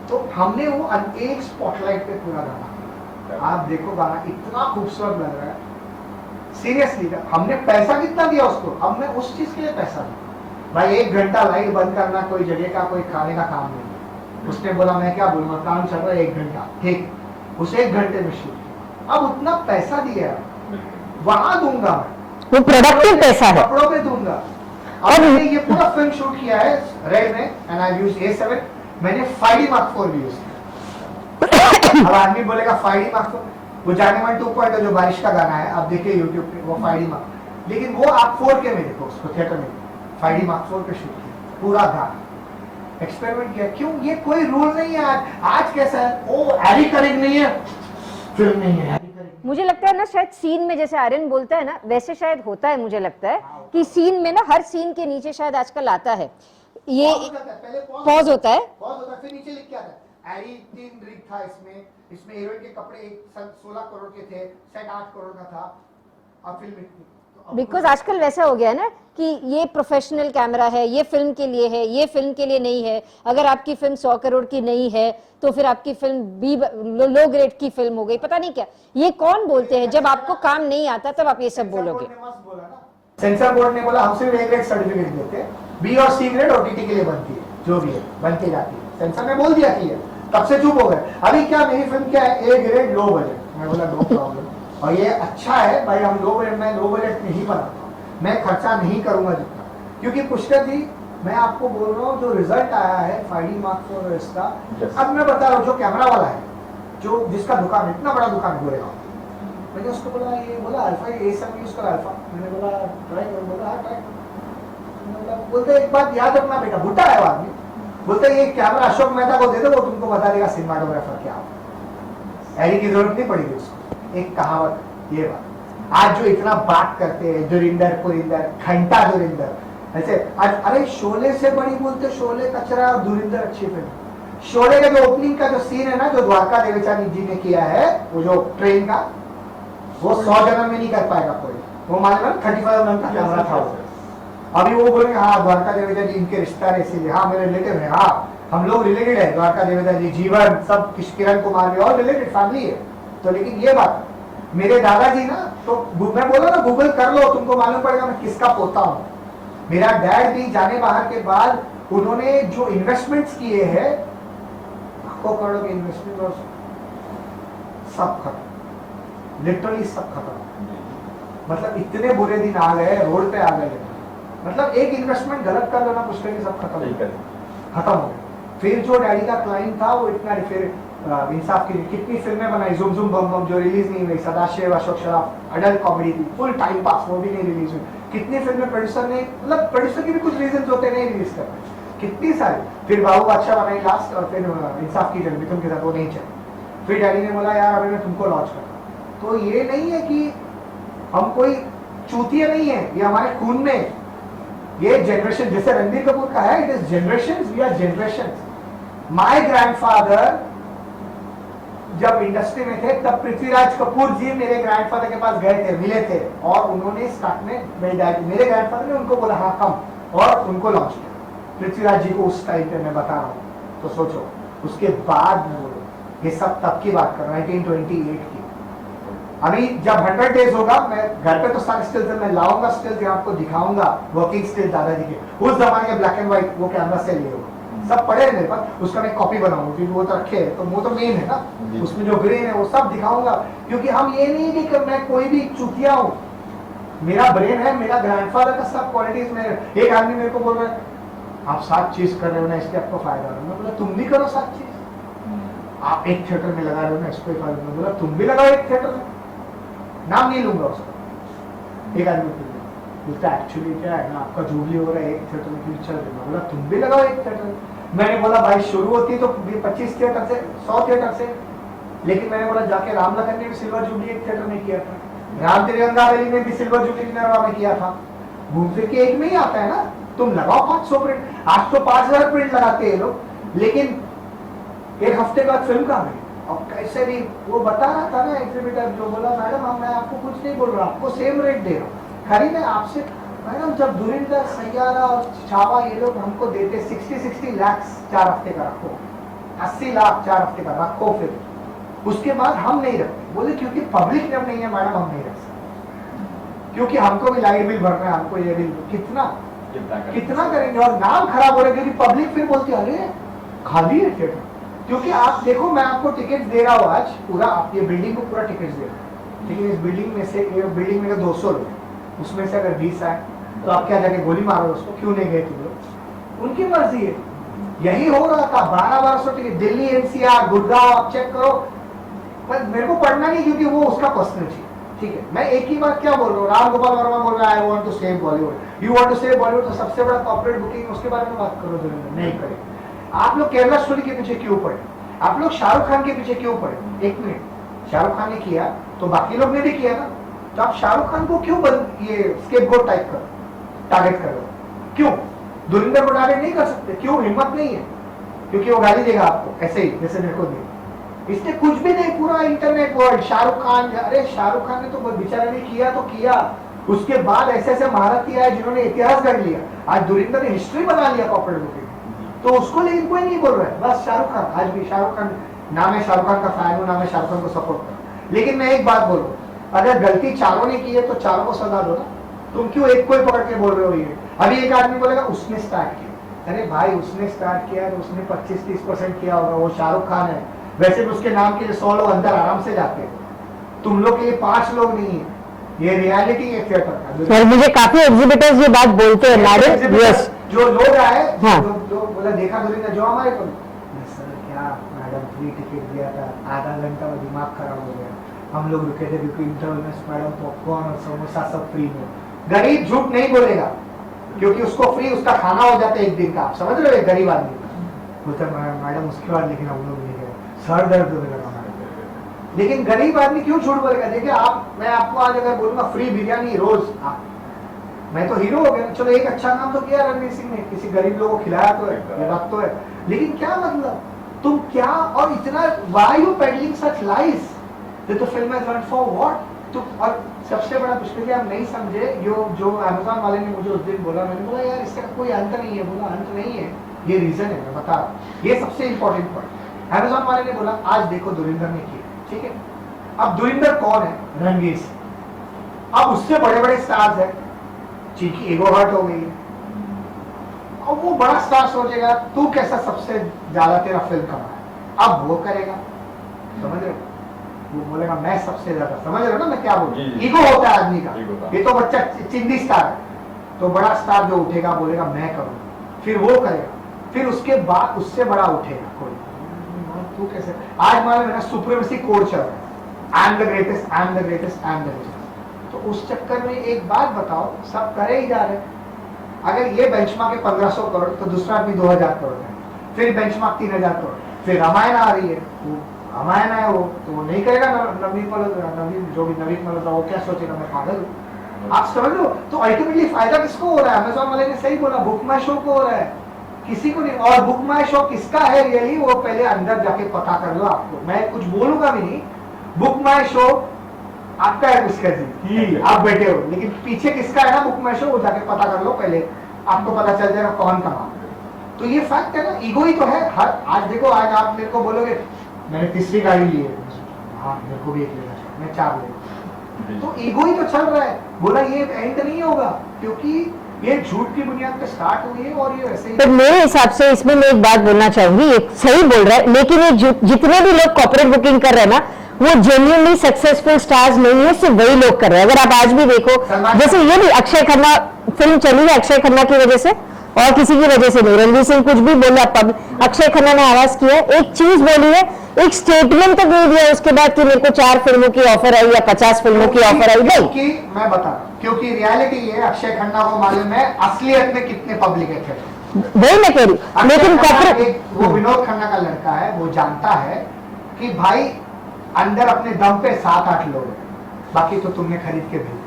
तो हमने वो एक स्पॉटलाइट पे पूरा गाना, आप देखो गाना इतना खूबसूरत लग रहा है, सीरियसली। हमने पैसा कितना दिया उसको, अब मैं उस चीज के लिए पैसा दिया भाई। 1 घंटा लाइट बंद करना कोई जगह का, कोई खाने का काम नहीं। उसने बोला मैं क्या बोलूंगा, काम चल रहा है 1 घंटा, ठीक, उस 1 घंटे में शूट। अब उतना पैसा दिया, वहां दूंगा मैं, वो प्रोडक्टिव पैसा है, कपड़ों पे दूंगा। और मैंने ये पूरा फिल्म शूट किया है रेड में, एंड आई यूज A7, मैंने 5D Mark IV भी यूज किया। अब आदमी बोलेगा 5D Mark IV, वो जानेमन 2.0 जो बारिश का गाना है, आप देखिए यूट्यूब पे, वो 5D Mark, लेकिन वो आप 4K में देखो, उसको थिएटर में 5D Mark IV पे शूट किया, पूरा गाना एक्सपेरिमेंट किया। क्यों? ये कोई रूल नहीं है। आज कैसा है, ओ हैरी करेक्ट नहीं है, फिल्म नहीं है, मुझे लगता है ना, शायद सीन में जैसे आर्यन बोलता है ना, वैसे शायद होता है, मुझे लगता है कि सीन में ना, हर सीन के नीचे शायद आजकल आता है ये पॉज होता है, फिर नीचे लिख के आता है हैरी 3 रिग था इसमें हीरोइन के कपड़े 16 करोड़ के थे, सेट 8 करोड़ का था, और फिल्म बिकॉज आजकल वैसा हो गया है ना कि ये प्रोफेशनल कैमरा है, ये फिल्म के लिए है, ये फिल्म के लिए नहीं है। अगर आपकी फिल्म 100 करोड़ की नहीं है तो फिर आपकी फिल्म लो ग्रेड की फिल्म हो गई, पता नहीं क्या। ये कौन बोलते हैं? जब आपको काम नहीं आता तब आप ये सब बोलोगे। सेंसर बोर्ड ने बोला हम सिर्फ A ग्रेड सर्टिफिकेट देते हैं, B और C ग्रेड OTT के लिए बनती है, जो भी है बनती जाती है। सेंसर ने बोल दिया कि है, तब से चुप हो गए। अभी क्या मेरी फिल्म क्या है, A ग्रेड लो बजट, मैं बोला नो प्रॉब्लम, और ये अच्छा है भाई, हम मैं लो बजट में ही बनाता हूँ, मैं खर्चा नहीं करूंगा जितना, क्योंकि पुष्कर जी मैं आपको बोल रहा हूँ जो रिजल्ट आया है 5D Mark IV इसका, अब मैं बता रहा हूँ जो कैमरा वाला है, जो जिसका दुकान इतना बड़ा दुकान बोलेगा, मैंने उसको बोला, ये बोला अल्फा A7 यूज कर अल्फा, मैंने बोला ट्राई करो, बोला हाँ ट्राई करो। बोलते एक बात याद रखना बेटा, भुट्टा है आदमी, बोलते ये कैमरा अशोक मेहता को दे दो, वो तुमको बता देगा सिनेमाटोग्राफर क्या हो, एडी की जरूरत नहीं पड़ेगी उसको। एक कहावत, ये बात आज जो इतना बात करते हैं धुरिंदर पुरिंदर घंटा धुरिंदर, ऐसे आज अरे शोले से बड़ी बोलते, शोले कचरा और धुरिंदर अच्छी फिल्म। शोले का जो ओपनिंग का जो सीन है ना, जो द्वारका देवीचानी जी ने किया है, वो जो ट्रेन का, वो 100 जन्म में नहीं कर पाएगा कोई। वो मालूम है 35 mm का कैमरा था वो। अभी वो बोलेंगे हाँ द्वारका देवीचा जी इनके रिश्ता है इसीलिए, हाँ मेरे रिलेटिव है, हाँ हम लोग रिलेटेड है, द्वारका देवीचा जी जीवन सब किरण कुमार भी और रिलेटेड फैमिली है। तो लेकिन ये बात मेरे दादाजी ना, तो मैं बोला ना गूगल कर लो, तुमको मालूम पड़ेगा मैं किसका पोता हूँ। मेरा डैड भी जाने बाहर के बाद उन्होंने जो इन्वेस्टमेंट्स किए हैं, लाखों करोड़ों के इन्वेस्टमेंट, और सब खत्म, लिटरली सब खत्म। मतलब इतने बुरे दिन आ गए, रोड पे आ गए। मतलब एक इन्वेस्टमेंट गलत कर लेना कुछ करके सब खत्म हो गया। फिर जो डैडी का क्लाइंट था वो इतना, फिर इंसाफ की कितनी फिल्में बनाई, जुम जुम बम बम जो रिलीज नहीं हुई, सदाशिव अशोक शराफ अडल्ट कॉमेडी थी, फुल टाइम पास, वो भी नहीं रिलीज हुई। कितनी फिल्में प्रोड्यूसर ने, मतलब प्रोड्यूसर के भी कुछ रीजन होते नहीं रिलीज करते, कितनी सारी। फिर बाबू बादशाह बनाई लास्ट, और फिर इंसाफ की जंग मिथुन के साथ, वो नहीं चली। फिर डैडी ने बोला यार अभी मैं तुमको लॉन्च करता। तो ये नहीं है कि हम कोई चूतिया नहीं है, ये हमारे खून में, ये जनरेशन, जैसे रणबीर कपूर का है, it is generation, we are generation. My grandfather जब इंडस्ट्री में थे तब पृथ्वीराज कपूर जी मेरे ग्रैंडफादर के पास गए थे, मिले थे, और उन्होंने स्टार्ट में मेरे ग्रैंडफादर ने उनको बोला हाँ कम, और उनको लॉन्च किया पृथ्वीराज जी को उस टाइम पे। मैं बता रहा हूँ, तो सोचो उसके बाद में बोलो, ये सब तब की बात कर रहा हूँ 1928 की। अभी जब 100 डेज होगा, मैं घर पे तो सारे स्टिल्स मैं लाऊंगा, स्टिल्स आपको दिखाऊंगा, वर्किंग स्टिल दादाजी के उस जमाने के ब्लैक एंड व्हाइट, वो कैमरा से लिए होगा, सब पड़े हैं मेरे पास, उसका मैं कॉपी बनाऊंगा क्योंकि वो तो रखे है, तो वो तो मेन है ना, उसमें जो ग्रीन है वो सब दिखाऊंगा। क्योंकि हम ये नहीं कि मैं कोई भी चूतिया हूँ, मेरा ब्रेन है, मेरा ग्रैंडफादर का सब क्वालिटीज में। एक आदमी मेरे को बोल रहा है आप 7 चीज कर रहे हो ना इसलिए आपको फायदा हो, मैं बोला तुम भी करो 7 चीज। आप एक थिएटर में लगा रहे हो ना इसको फायदा, मैं बोला तुम भी लगाओ एक थिएटर में, नाम नहीं लूंगा उसका। एक आदमी बोलता एक्चुअली क्या है ना, आपका जुबली हो रहा है एक थिएटर में क्यों चल रहा है, बोला तुम भी लगाओ एक थिएटर में। मैंने बोला भाई शुरू होती तो 25 थिएटर से, 100 थिएटर से, लेकिन मैंने बोला जाके राम लखन ने भी सिल्वर जुबली एक थिएटर में किया था, राम तिरंगा वैली ने भी सिल्वर जुबली में किया था, घूम फिर के एक में ही आता है ना। तुम लगाओ 500 प्रिंट, आज तो 5000 प्रिंट लगाते हैं लोग, लेकिन एक हफ्ते बाद फिल्म कहाँ गई। और कैसे भी वो बता रहा था ना एग्जीबिटर, जो बोला मैडम मैं आपको कुछ नहीं बोल रहा, आपको सेम रेट दे रहा हूँ, खरी मैं आपसे मैडम जब धुरिंदर सैयारा और छावा ये लोग हमको देते 60 लाख 4 हफ्ते का रखो, 80 लाख 4 हफ्ते का रखो, फिर उसके बाद हम नहीं रखते। बोले क्योंकि पब्लिक जब नहीं है मैडम हम नहीं रख सकते, क्योंकि हमको भी लाइट बिल भरना है, हमको ये बिल कितना करेंगे, और नाम खराब हो रहा है क्योंकि पब्लिक फिर बोलती है अरे खाली है थिएटर। क्योंकि आप देखो मैं आपको टिकट दे रहा हूँ आज पूरा, आप ये बिल्डिंग को पूरा टिकट दे रहे हैं, लेकिन इस बिल्डिंग में से, बिल्डिंग में 200 लोग, उसमें से अगर 20 आए तो आप क्या जाके गोली मारो उसको, क्यों नहीं गए तुम लोग, उनकी मर्जी है। यही हो रहा था 1200 टिकट, दिल्ली एनसीआर गुड़गांव आप चेक करो, पर मेरे को पढ़ना नहीं क्योंकि वो उसका पर्सनल चीज, ठीक है। मैं एक ही बात क्या बोल रहा हूँ, राम गोपाल वर्मा बोल रहा है I want to save Bollywood, you want to save Bollywood, तो सबसे बड़ा कॉर्पोरेट बुकिंग उसके बारे में बात करो, नहीं करे। आप लोग केरला स्टोरी के पीछे क्यों पड़े, आप लोग शाहरुख खान के पीछे क्यों पड़े। एक मिनट, शाहरुख खान ने किया तो बाकी लोग ने भी किया ना, तो आप शाहरुख खान को क्यों ये स्केपगोट टाइप कर टारगेट कर रहे हो, क्यों धुरिंदर को टारगेट नहीं कर सकते, क्यों हिम्मत नहीं है, क्योंकि वो गाली देगा आपको ऐसे ही जैसे मेरे को दे। इसने कुछ भी नहीं, पूरा इंटरनेट वर्ल्ड शाहरुख खान, अरे शाहरुख खान ने तो बेचारे ने किया तो किया, उसके बाद ऐसे ऐसे महारथी आए जिन्होंने इतिहास कर लिया, आज धुरिंदर ने हिस्ट्री बना लिया कॉर्पोरेट बुकिंग, तो उसको लेकिन कोई नहीं बोल रहा है, बस शाहरुख खान। आज भी शाहरुख खान, नाम है शाहरुख खान का फैन हूं, नाम है शाहरुख खान को सपोर्ट कर, लेकिन मैं एक बात बोलूं, अगर गलती चारों ने की है तो चारों को सजा दो ना, तुम क्यों एक को ही पकड़ के बोल रहे हो। ये अभी एक आदमी बोलेगा उसने स्टार्ट किया, अरे भाई उसने स्टार्ट किया है, उसने 25-30% किया होगा, वो शाहरुख खान है, वैसे भी उसके नाम के लिए 100 लोग अंदर आराम से जाते हैं, तुम लोग के लिए 5 लोग नहीं है, ये रियलिटी है थिएटर का। और मुझे काफी एग्जिबिटर्स ये बात बोलते हैं मैडम, यस जो लोग आए, हाँ। जो बोला देखा धुरिंदर, जो हमारे को सर क्या मैडम फ्री टिकट दिया था, आधा घंटा में दिमाग खराब हो गया, हम लोग रुके थे क्योंकि इंटरवल में मैडम पॉपकॉर्न और समोसा सब फ्री में। गरीब झूठ नहीं बोलेगा क्योंकि उसको फ्री उसका खाना हो जाता है एक दिन का, आप समझ रहे हो, गरीब आदमी बोलता मैडम उसके बाद, लेकिन हम लोग नहीं गए, सर दर्द होने लगा। लेकिन गरीब आदमी क्यों झूठ बोलेगा? देखिए मैं आपको आज अगर बोलूंगा फ्री बिरयानी रोज, मैं तो हीरो हो गया। चलो एक अच्छा काम तो किया रणवीर सिंह ने, किसी गरीब लोगों को खिलाया तो है, ये बात तो है। लेकिन क्या मतलब तुम क्या और इतना why you peddling such lies? तो film has run for what? तो और सबसे बड़ा मुश्किल है आप नहीं समझे, जो अमेज़न वाले ने मुझे उस दिन बोला, मैंने बोला यार इसका कोई अंत नहीं है। बोला अंत नहीं है, ये रीजन है, मैं बता रहा हूँ। ये सबसे इंपॉर्टेंट पॉइंट। अमेज़न वाले ने बोला आज देखो धुरंधर ने किया, ठीक है। अब धुरंधर कौन है? रणवीर सिंह। अब उससे बड़े बड़े स्टार्स है, चीकी ईगो हर्ट हो गई है। अब वो बड़ा स्टार सोचेगा तू कैसा सबसे ज्यादा तेरा फिल्म कमाया, अब वो करेगा, समझ रहे हो? वो बोलेगा मैं सबसे ज्यादा, समझ रहे हो ना मैं क्या बोल? ईगो होता है आदमी का। ये तो बच्चा चिंदी स्टार है, तो बड़ा स्टार जो उठेगा बोलेगा मैं करूंगा, फिर वो करेगा, फिर उसके बाद उससे बड़ा उठेगा कोई, तू कैसे? आज मान मेरा सुप्रीमेसी कोड चल रहा है, I am the greatest, I am the greatest, I am the greatest. तो उस चक्कर में एक बात बताओ, सब करे ही जा रहे। अगर ये बेंचमार्क है 1500 करोड़ तो दूसरा भी 2000 करोड़ है, फिर बेंचमार्क 3000 करोड़, फिर रामायण आ रही है, वो रामायण है वो तो वो नहीं करेगा। नवीन मल्होत्रा वो क्या सोचेगा मैं पागल हूँ? आप समझ लो। तो अल्टीमेटली फायदा किसको हो रहा है? अमेज़न वाले ने सही बोला, बुक माई शो को हो रहा है, किसी को नहीं। और बुक माई शो किसका है रियली, वो पहले अंदर जाके पता कर लो। आपको मैं कुछ बोलूंगा भी नहीं, बुक माई शो आपका है, किसका जी आप बैठे हो, लेकिन पीछे किसका है ना बुक माई शो, वो जाके पता कर लो पहले, आपको पता चल जाएगा कौन कमा। तो ये फैक्ट है ना, ईगो ही तो है। हर आज देखो, आज आप मेरे को बोलोगे मैंने तीसरी गाड़ी ली है, हाँ मेरे को भी एक लेना चाहिए, मैं 4 ले, तो ईगो ही तो चल रहा है। बोला ये एंड नहीं होगा, क्योंकि ये झूठ की बुनियाद पे स्टार्ट हुई है और ये ऐसे ही। तो मेरे हिसाब से इसमें मैं एक बात बोलना चाहूंगी, एक सही बोल रहा है, लेकिन ये जितने भी लोग कॉर्पोरेट बुकिंग कर रहे हैं ना, वो जेन्युइनली सक्सेसफुल स्टार्स नहीं है, सिर्फ वही लोग कर रहे हैं। अगर आप आज भी देखो, जैसे ये भी अक्षय खन्ना फिल्म चली है अक्षय खन्ना की वजह से और किसी की वजह से नहीं। रणवीर सिंह कुछ भी बोला, अक्षय खन्ना ने आवाज किया, एक चीज बोली है, एक स्टेटमेंट तक नहीं दिया उसके बाद कि मेरे को 4 फिल्मों की ऑफर आई या 50 फिल्मों की ऑफर आई। नहीं, क्योंकि मैं बता रहा हूं, क्योंकि रियलिटी ये अक्षय खन्ना को मालूम है असलियत में कितने पब्लिक है। वही मैं कह रही हूँ, लेकिन कॉर्पोरेट वो विनोद खन्ना का लड़का है, वो जानता है कि भाई अंदर अपने दम पे 7-8 लोग हैं, बाकी तो तुमने खरीद के भेज,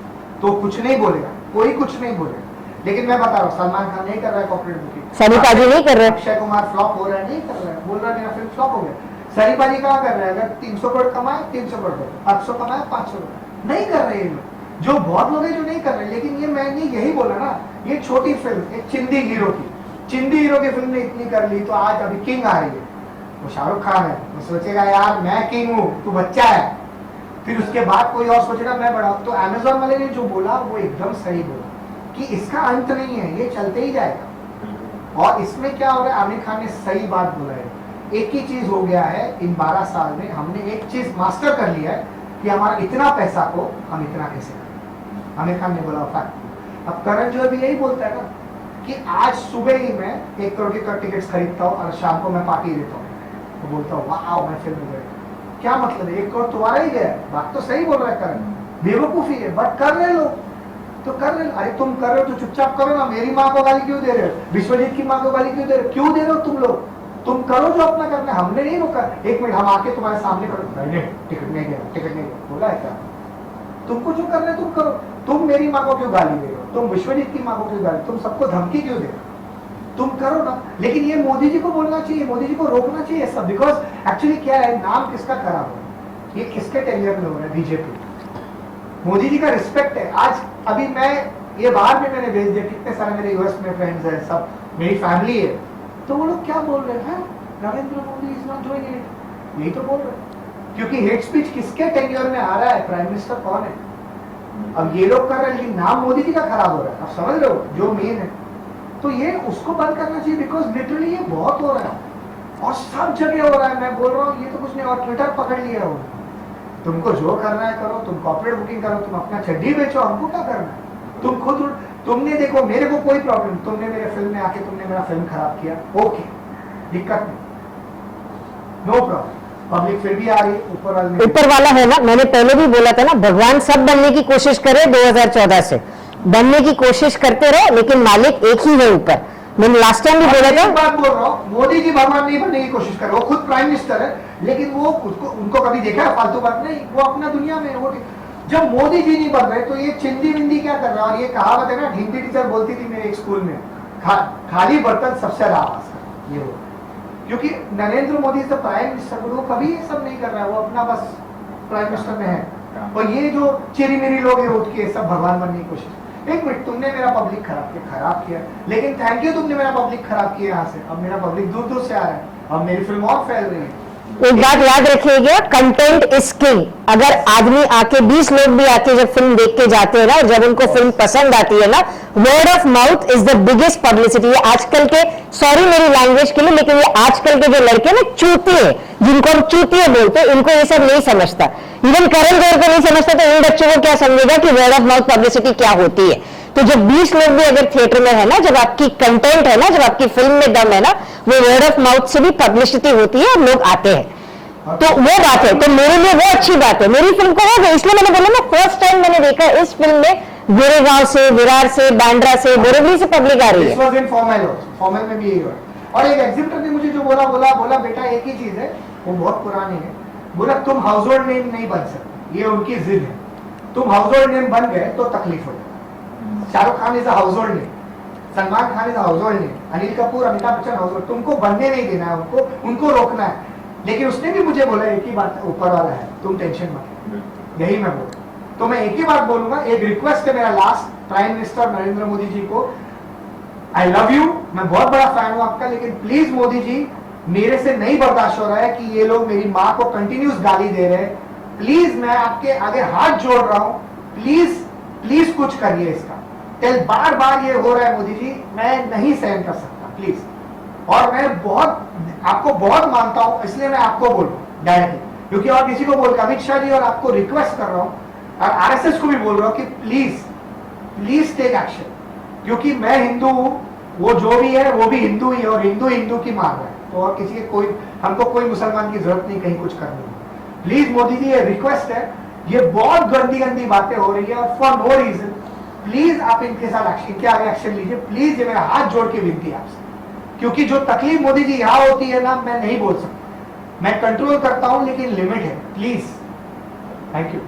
तो कुछ नहीं बोलेगा, कोई कुछ नहीं बोलेगा। लेकिन मैं बता रहा हूँ, सलमान खान नहीं कर रहा है कॉर्पोरेट बुकिंग, सनी पाजी नहीं कर रहे, अक्षय कुमार फ्लॉप हो रहा है, नहीं कर रहा है, बोल रहा है मेरा फिल्म फ्लॉप हो गया। सनी पाजी कहाँ कर रहे हैं? अगर 300 करोड़ कमाए 300 करोड़, 500 कमाए 500 करोड़, नहीं कर रहे हैं लोग। जो बहुत लोग हैं जो नहीं कर रहे, लेकिन ये मैंने यही बोला ना, ये छोटी फिल्म, एक चिंदी हीरो की फिल्म ने इतनी कर ली, तो आज अभी किंग आ रही है, वो शाहरुख खान है, वो सोचेगा यार मैं किंग हूँ, तू बच्चा है, फिर उसके बाद कोई और सोचेगा मैं बड़ा। तो अमेज़न वाले ने जो बोला वो एकदम सही बोला कि इसका अंत नहीं है, ये चलते ही जाएगा। और इसमें क्या हो रहा है, आमिर खान ने सही बात बोला है, एक ही चीज हो गया है इन 12 साल में, हमने एक चीज मास्टर कर लिया है कि हमारा इतना पैसा को हम इतना कैसे करें। आमिर खान ने बोला फैक्ट। अब करण जो भी यही बोलता है ना कि आज सुबह ही मैं 1 करोड़ की टिकट्स खरीदता हूँ और शाम को मैं पार्टी देता हूँ, तो बोलता हूँ वाह मैं फिल्म गया। क्या मतलब है, 1 करोड़ तुम्हारा ही गया। बात तो सही बोल रहा है करण, बेवकूफी है, बट कर रहे लोग, तो कर रहे। अरे तुम कर रहे हो तो चुपचाप करो ना, मेरी माँ को गाली क्यों दे रहे हो, विश्वजीत की माँ को गाली क्यों दे रहे हो, क्यों दे रहे हो तुम लोग? तुम करो जो अपना करना है, हमने नहीं रोका। 1 मिनट हम आके तुम्हारे सामने करो, नहीं टिकट नहीं गया बोला है क्या? तुमको जो करना है तुम करो। तुम मेरी माँ को क्यों गाली दे रहे हो, तुम विश्वजीत की माँ को क्यों गाली, तुम सबको धमकी क्यों दे रहे हो? तुम करो ना। लेकिन ये मोदी जी को बोलना चाहिए, मोदी जी को रोकना चाहिए सब। बिकॉज एक्चुअली क्या है, नाम किसका खराब हो, ये किसके टेंशन में हो रहा है? बीजेपी। मोदी जी का रिस्पेक्ट है। आज अभी मैं ये बाहर भी मैंने भेज दिया, कितने सारे मेरे यूएस में फ्रेंड्स हैं, सब मेरी फैमिली है, तो वो लोग क्या बोल रहे हैं, Narendra Modi is not doing it, यही तो बोल रहे हैं। क्योंकि हेट स्पीच किसके टेन्योर में आ रहा है, प्राइम मिनिस्टर कौन है? अब ये लोग कर रहे हैं, लेकिन नाम मोदी जी का खराब हो रहा है। आप समझ रहे हो जो मेन है, तो ये उसको बंद करना चाहिए। बिकॉज लिटरली ये बहुत हो रहा है और सब जगह हो रहा है। मैं बोल रहा हूँ ये तो कुछ नहीं, और ट्विटर पकड़ लिया हो। तुमको जो करना है करो, तुम कॉर्पोरेट बुकिंग करो, तुम अपना चड्डी बेचो, हमको क्या करना है? तुम खुद, तुमने देखो मेरे को कोई प्रॉब्लम, तुमने मेरे फिल्म में आके तुमने मेरा फिल्म खराब किया, ओके दिक्कत नहीं, नो प्रॉब्लम। पब्लिक फिर भी आ रही है, ऊपर वाला है ना। मैंने पहले भी बोला था ना, भगवान सब बनने की कोशिश करे, 2014 से बनने की कोशिश करते रहे, लेकिन मालिक एक ही है ऊपर। मैंने लास्ट टाइम भी बोला एक था, बात बोल रहा हूँ, मोदी जी भगवान नहीं बनने की कोशिश कर रहे, वो खुद प्राइम मिनिस्टर है, लेकिन वो उनको कभी देखा है फालतू बात नहीं, वो अपना दुनिया में वो। जब मोदी जी नहीं बन रहे तो ये चिंदी विंदी क्या कर रहा है। और ये कहावत है ना, ढिंपी टीचर बोलती थी मेरे एक स्कूल में, खाली बर्तन सबसे ज्यादा आवाज कर, ये वो। क्योंकि नरेंद्र मोदी से प्राइम मिनिस्टर, वो कभी ये सब नहीं कर रहा है, वो अपना बस प्राइम मिनिस्टर में है। और ये जो चिरी मिरी लोग हैं उठ के सब भगवान बनने की कोशिश। एक मिनट, तुमने मेरा पब्लिक खराब किया, लेकिन थैंक यू, तुमने मेरा पब्लिक खराब किया यहाँ से। अब मेरा पब्लिक दूर दूर से आ रहा है, अब मेरी फिल्म और फैल रही है। एक बात याद रखिएगा, कंटेंट इज किंग। अगर आदमी आके 20 लोग भी आके जब फिल्म देख के जाते हैं ना, जब उनको फिल्म पसंद आती है ना, word of mouth is the biggest publicity. ये आजकल के, सॉरी मेरी लैंग्वेज के लिए, लेकिन ये आजकल के जो लड़के ना चूतिए, जिनको हम चूतिए बोलते हैं, इनको ये सब नहीं समझता। इवन करण जोहर को नहीं समझता, तो इन बच्चों को क्या समझेगा कि वर्ड ऑफ माउथ पब्लिसिटी क्या होती है। तो जब 20 लोग भी अगर थिएटर में है ना, जब आपकी कंटेंट है ना, जब आपकी फिल्म में दम है ना, वो वर्ड ऑफ माउथ से भी पब्लिसिटी होती है और लोग आते हैं। तो वो बात है, तो मेरे लिए वो अच्छी बात है। मेरी फिल्म को हो गई, इसलिए मैंने बोला ना, फर्स्ट टाइम मैंने देखा इस फिल्म में गोरेगांव से, विरार से, बांद्रा से, बोरीवली से पब्लिक आ रही है। फॉर्मल में भी यही हुआ। और एक एग्जिबिटर ने मुझे जो बोला बेटा एक ही चीज है, वो बहुत पुरानी है, बोला तुम हाउस होल्ड नेम नहीं बन सकते, ये उनकी जिद है। तुम हाउस होल्ड नेम बन गए तो तकलीफ हो जाए। Shahrukh Khan is house hold name, Salman Khan is house hold name, Anil Kapoor, Amitabh Bachchan house hold. तुमको बनने नहीं देना है, उनको रोकना है। लेकिन उसने भी मुझे बोला एक ही बात, ऊपर वाला है, तुम टेंशन मत। यही मैं बोल, तो मैं एक ही बात बोलूंगा, एक रिक्वेस्ट है मेरा last prime minister Narendra Modi ji को, आई लव यू, मैं बहुत बड़ा फैन हूं आपका, लेकिन प्लीज मोदी जी, मेरे से नहीं बर्दाश्त हो रहा है कि ये लोग मेरी माँ को कंटिन्यूस गाली दे रहे हैं। प्लीज मैं आपके आगे हाथ जोड़ रहा हूं, प्लीज कुछ करिए इसका। बार बार ये हो रहा है मोदी जी, मैं नहीं सहन कर सकता, प्लीज। और मैं आपको बहुत मानता हूं, इसलिए मैं आपको बोल रहा हूं डायरेक्टली, क्योंकि और किसी को बोल, अमित शाह जी और आपको रिक्वेस्ट कर रहा हूं, और आरएसएस को भी बोल रहा हूं कि प्लीज टेक एक्शन। क्योंकि मैं हिंदू हूं, वो जो भी है वो भी हिंदू ही है, और हिंदू की मार रहा है। तो और किसी के हमको कोई मुसलमान की जरूरत नहीं कहीं कुछ करने की। प्लीज मोदी जी, ये रिक्वेस्ट है, ये बहुत गंदी बातें हो रही है, और फॉर नो रीजन प्लीज आप इनके साथ इनके आगे एक्शन लीजिए। प्लीज, ये मेरा हाथ जोड़ के विनती है आपसे, क्योंकि जो तकलीफ मोदी जी यहां होती है ना, मैं नहीं बोल सकता। मैं कंट्रोल करता हूं, लेकिन लिमिट है। Please, thank you.